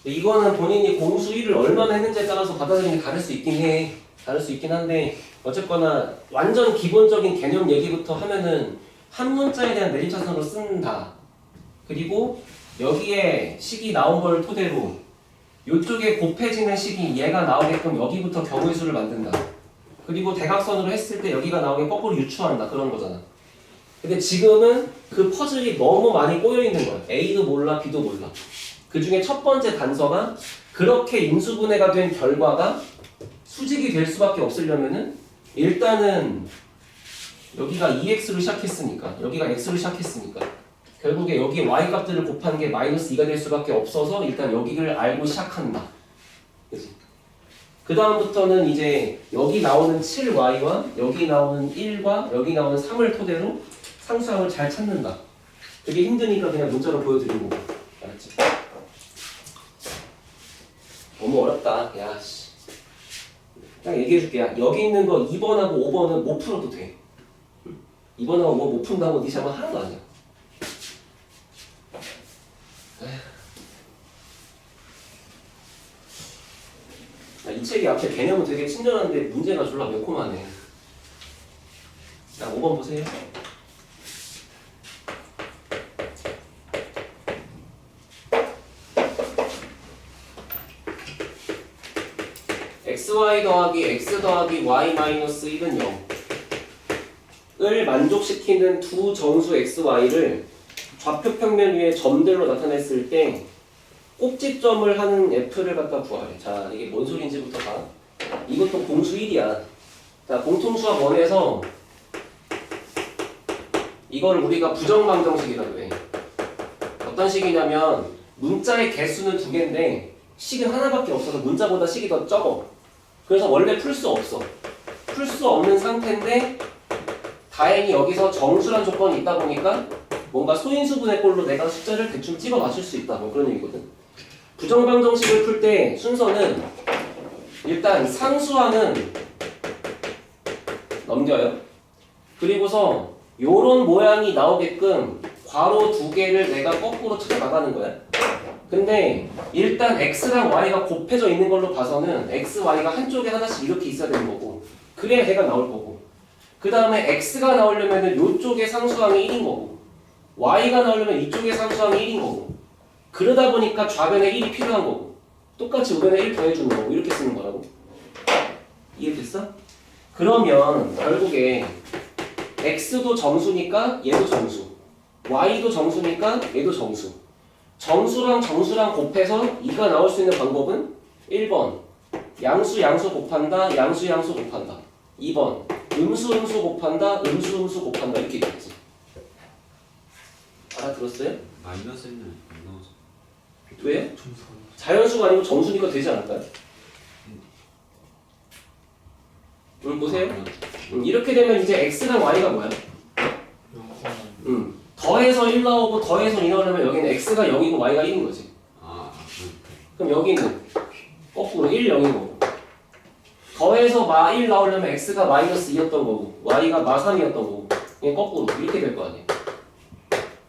이거는 본인이 공수 1을 얼마나 했는지에 따라서 받아들이는 게 다를 수 있긴 해. 다를 수 있긴 한데 어쨌거나 완전 기본적인 개념 얘기부터 하면은 한 문자에 대한 내림차순으로 쓴다. 그리고 여기에 식이 나온 걸 토대로 이쪽에 곱해지는 식이 얘가 나오게끔 여기부터 경우의 수를 만든다. 그리고 대각선으로 했을 때 여기가 나오게 거꾸로 유추한다. 그런 거잖아. 근데 지금은 그 퍼즐이 너무 많이 꼬여있는 거야. A도 몰라, B도 몰라. 그 중에 첫 번째 단서가 그렇게 인수분해가 된 결과가 수직이 될 수밖에 없으려면은 일단은 여기가 2x로 시작했으니까 여기가 x로 시작했으니까 결국에 여기 y 값들을 곱한 게 마이너스 2가 될 수밖에 없어서 일단 여기를 알고 시작한다. 그치? 그 다음부터는 이제 여기 나오는 7y와 여기 나오는 1과 여기 나오는 3을 토대로 상수항을 잘 찾는다. 그게 힘드니까 그냥 문자로 보여드리고. 알았지? 너무 어렵다. 야, 씨. 딱 얘기해줄게. 여기 있는 거 2번하고 5번은 못 풀어도 돼. 2번하고 5번 못 푼다고 네 시험은 하나도 아니야. 이 책이 앞에 개념은 되게 친절한데 문제가 졸라 매콤하네. 자, 5번 보세요. xy 더하기 x 더하기 y 마이너스 1은 0을 만족시키는 두 정수 xy를 좌표 평면 위에 점들로 나타냈을 때 꼭지점을 하는 f를 갖다 구하래. 자, 이게 뭔 소리인지부터 봐. 이것도 공수 1이야. 자, 공통수학 1에서 이걸 우리가 부정방정식이라고 해. 어떤 식이냐면 문자의 개수는 2개인데 식은 하나밖에 없어서 문자보다 식이 더 적어. 그래서 원래 풀 수 없어. 풀 수 없는 상태인데 다행히 여기서 정수란 조건이 있다 보니까 뭔가 소인수분의 꼴로 내가 숫자를 대충 찍어 맞출 수 있다. 뭐 그런 얘기거든. 부정방정식을 풀 때 순서는 일단 상수항은 넘겨요. 그리고서 요런 모양이 나오게끔 괄호 2개를 내가 거꾸로 찾아 나가는 거야. 근데 일단 x랑 y가 곱해져 있는 걸로 봐서는 x, y가 한쪽에 하나씩 이렇게 있어야 되는 거고 그래야 얘가 나올 거고 그 다음에 x가 나오려면 이쪽에 상수항이 1인 거고 y가 나오려면 이쪽에 상수항이 1인 거고 그러다 보니까 좌변에 1이 필요한 거고 똑같이 우변에 1 더해주는 거고 이렇게 쓰는 거라고. 이해됐어? 그러면 결국에 x도 정수니까 얘도 정수 y도 정수니까 얘도 정수 정수랑 정수랑 곱해서 2가 나올 수 있는 방법은 1번 양수 양수 곱한다 양수 양수 곱한다 2번 음수 음수 곱한다 음수 음수 곱한다 이렇게 되겠지. 알아들었어요? 마이너스는 안 나오죠. 왜? 자연수가 아니고 정수니까 되지 않을까요? 보세요. 이렇게 되면 이제 x랑 y가 뭐야? 더해서 1 나오고 더해서 2 나오려면 여기는 x가 0이고 y가 1인 거지. 그럼 여기는 거꾸로 1, 0인 거고 더해서 1 나오려면 x가 마이너스 2였던 거고 y가 마 3이었던 거고 그냥 거꾸로 이렇게 될 거 아니야.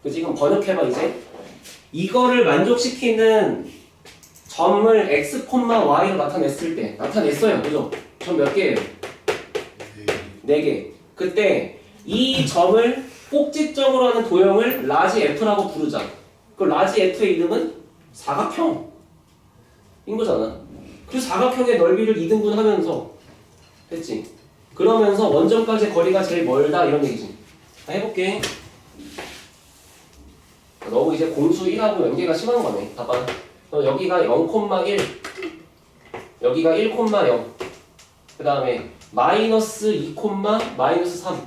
그 지금 번역해봐. 이제 이거를 만족시키는 점을 x, y로 나타냈을 때 나타냈어요. 그죠? 점 몇 개예요? 4개. 그때 이 점을 꼭지점으로 하는 도형을 라지 F라고 부르자. 그 라지 F의 이름은 사각형인 거잖아. 그 사각형의 넓이를 2등분 하면서 됐지? 그러면서 원점까지 거리가 제일 멀다 이런 얘기지. 해볼게. 너무 이제 공수 1하고 연계가 심한 거네. 봐봐. 여기가 0,1 여기가 1,0 그 다음에 마이너스 2, 마이너스 3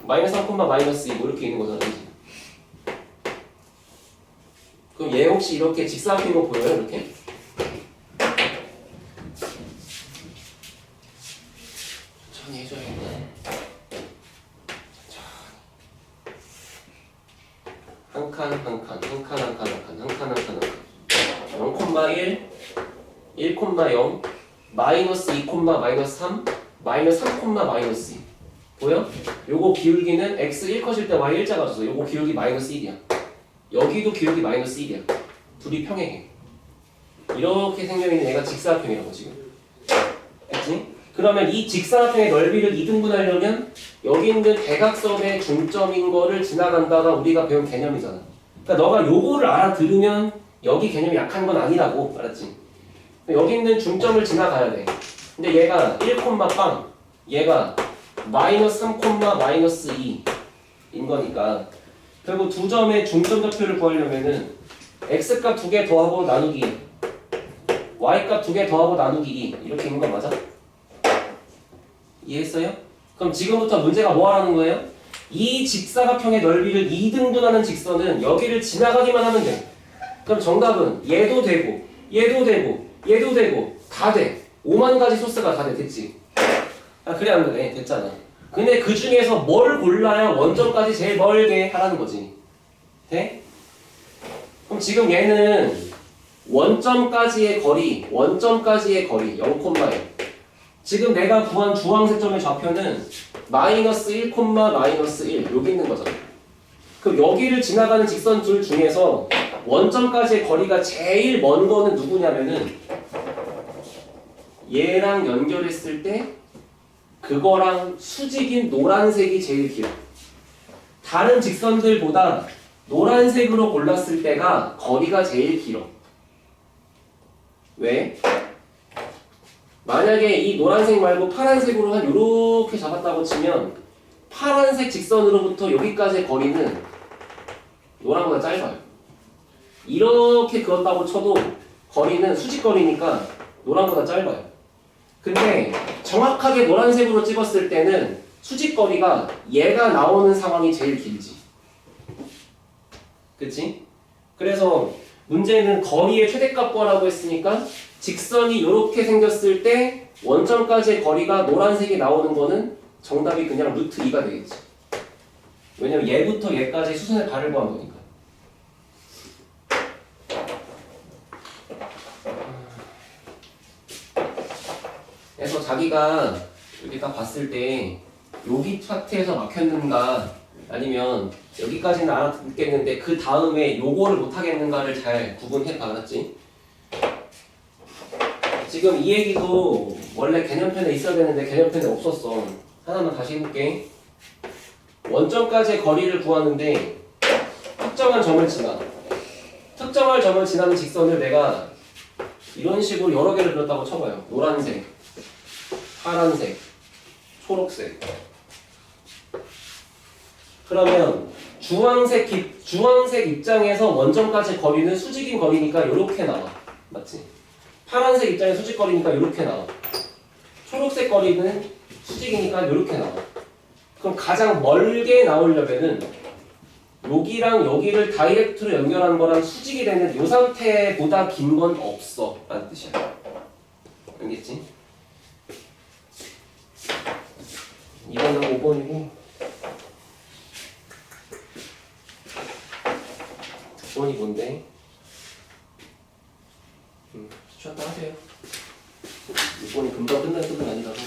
마이너스 3, 마이너스 2 뭐 이렇게 있는 거잖아. 그치? 그럼 얘 혹시 이렇게 직사각형인 거 보여요? 이렇게? 천천히 해줘야겠다. 한 칸, 한 칸, 한 칸, 한 칸, 한 칸, 한 칸, 한 칸, 한 칸. 0,1, 1,0, 마이너스 2, 마이너스 3, 마이너스 3, 마이너스 2. 보여? 요거 기울기는 x 1컷일 때 y 1자가 져서 요거 기울기 마이너스 1이야. 여기도 기울기 마이너스 1이야. 둘이 평행해. 이렇게 생겨있는 얘가 직사각형이라고 지금. 됐지? 그러면 이 직사각형의 넓이를 2등분하려면 여기 있는 대각선의 중점인 거를 지나간다가 우리가 배운 개념이잖아. 그러니까 너가 요거를 알아들으면 여기 개념이 약한 건 아니라고. 알았지? 여기 있는 중점을 지나가야 돼. 근데 얘가 1, 빵 얘가 마이너스 3, 마이너스 2인 거니까 결국 두 점의 중점 좌표를 구하려면은 x값 2개 더하고 나누기 y값 2개 더하고 나누기 2 이렇게 있는 거 맞아? 이해했어요? 그럼 지금부터 문제가 뭐 하라는 거예요? 이 직사각형의 넓이를 2등분하는 직선은 여기를 지나가기만 하면 돼. 그럼 정답은 얘도 되고 얘도 되고 얘도 되고 다 돼. 5만 가지 소스가 다 돼. 됐지? 아 그래 안 그래? 됐잖아. 근데 그 중에서 뭘 골라야 원점까지 제일 멀게 하라는 거지. 돼? 그럼 지금 얘는 원점까지의 거리 0,1. 지금 내가 구한 주황색 점의 좌표는 마이너스 1, 마이너스 1 여기 있는 거잖아. 그럼 여기를 지나가는 직선 둘 중에서 원점까지의 거리가 제일 먼 거는 누구냐면은 얘랑 연결했을 때 그거랑 수직인 노란색이 제일 길어. 다른 직선들보다 노란색으로 골랐을 때가 거리가 제일 길어. 왜? 만약에 이 노란색 말고 파란색으로 한 요렇게 잡았다고 치면 파란색 직선으로부터 여기까지의 거리는 노란보다 짧아요. 이렇게 그었다고 쳐도 거리는 수직거리니까 노란보다 짧아요. 근데 정확하게 노란색으로 찍었을 때는 수직거리가 얘가 나오는 상황이 제일 길지. 그치? 그래서 문제는 거리의 최대값 구하라고 했으니까 직선이 이렇게 생겼을 때 원점까지의 거리가 노란색이 나오는 거는 정답이 그냥 루트 2가 되겠지. 왜냐면 얘부터 얘까지 수선의 발을 구한 거니까. 그래서 자기가 이렇게 딱 봤을 때 여기 파트에서 막혔는가 아니면 여기까지는 알아듣겠는데 그 다음에 요거를 못하겠는가를 잘 구분해 봐놨지. 지금 이 얘기도 원래 개념편에 있어야 되는데 개념편에 없었어. 하나만 다시 해볼게. 원점까지의 거리를 구하는데 특정한 점을 지나. 특정한 점을 지나는 직선을 내가 이런 식으로 여러 개를 그렸다고 쳐봐요. 노란색, 파란색, 초록색. 그러면 주황색 입장에서 원점까지 거리는 수직인 거리니까 이렇게 나와. 맞지? 파란색 입장에 수직 거리니까 이렇게 나와. 초록색 거리는 수직이니까 이렇게 나와. 그럼 가장 멀게 나오려면은 여기랑 여기를 다이렉트로 연결한 거랑 수직이 되는 이 상태보다 긴 건 없어 라는 뜻이야. 알겠지? 2번하고 5번이고 9번이 뭔데? 쉬었다 하세요. 6번이 금방 끝날 뜻은 아니라서.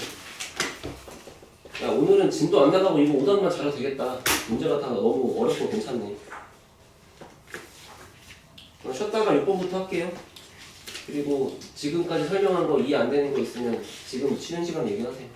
야 오늘은 진도 안 나가고 이거 5단만 잘해도 되겠다. 문제가 다 너무 어렵고 괜찮네. 그럼 쉬었다가 6번부터 할게요. 그리고 지금까지 설명한 거 이해 안 되는 거 있으면 지금 쉬는 시간 얘기하세요.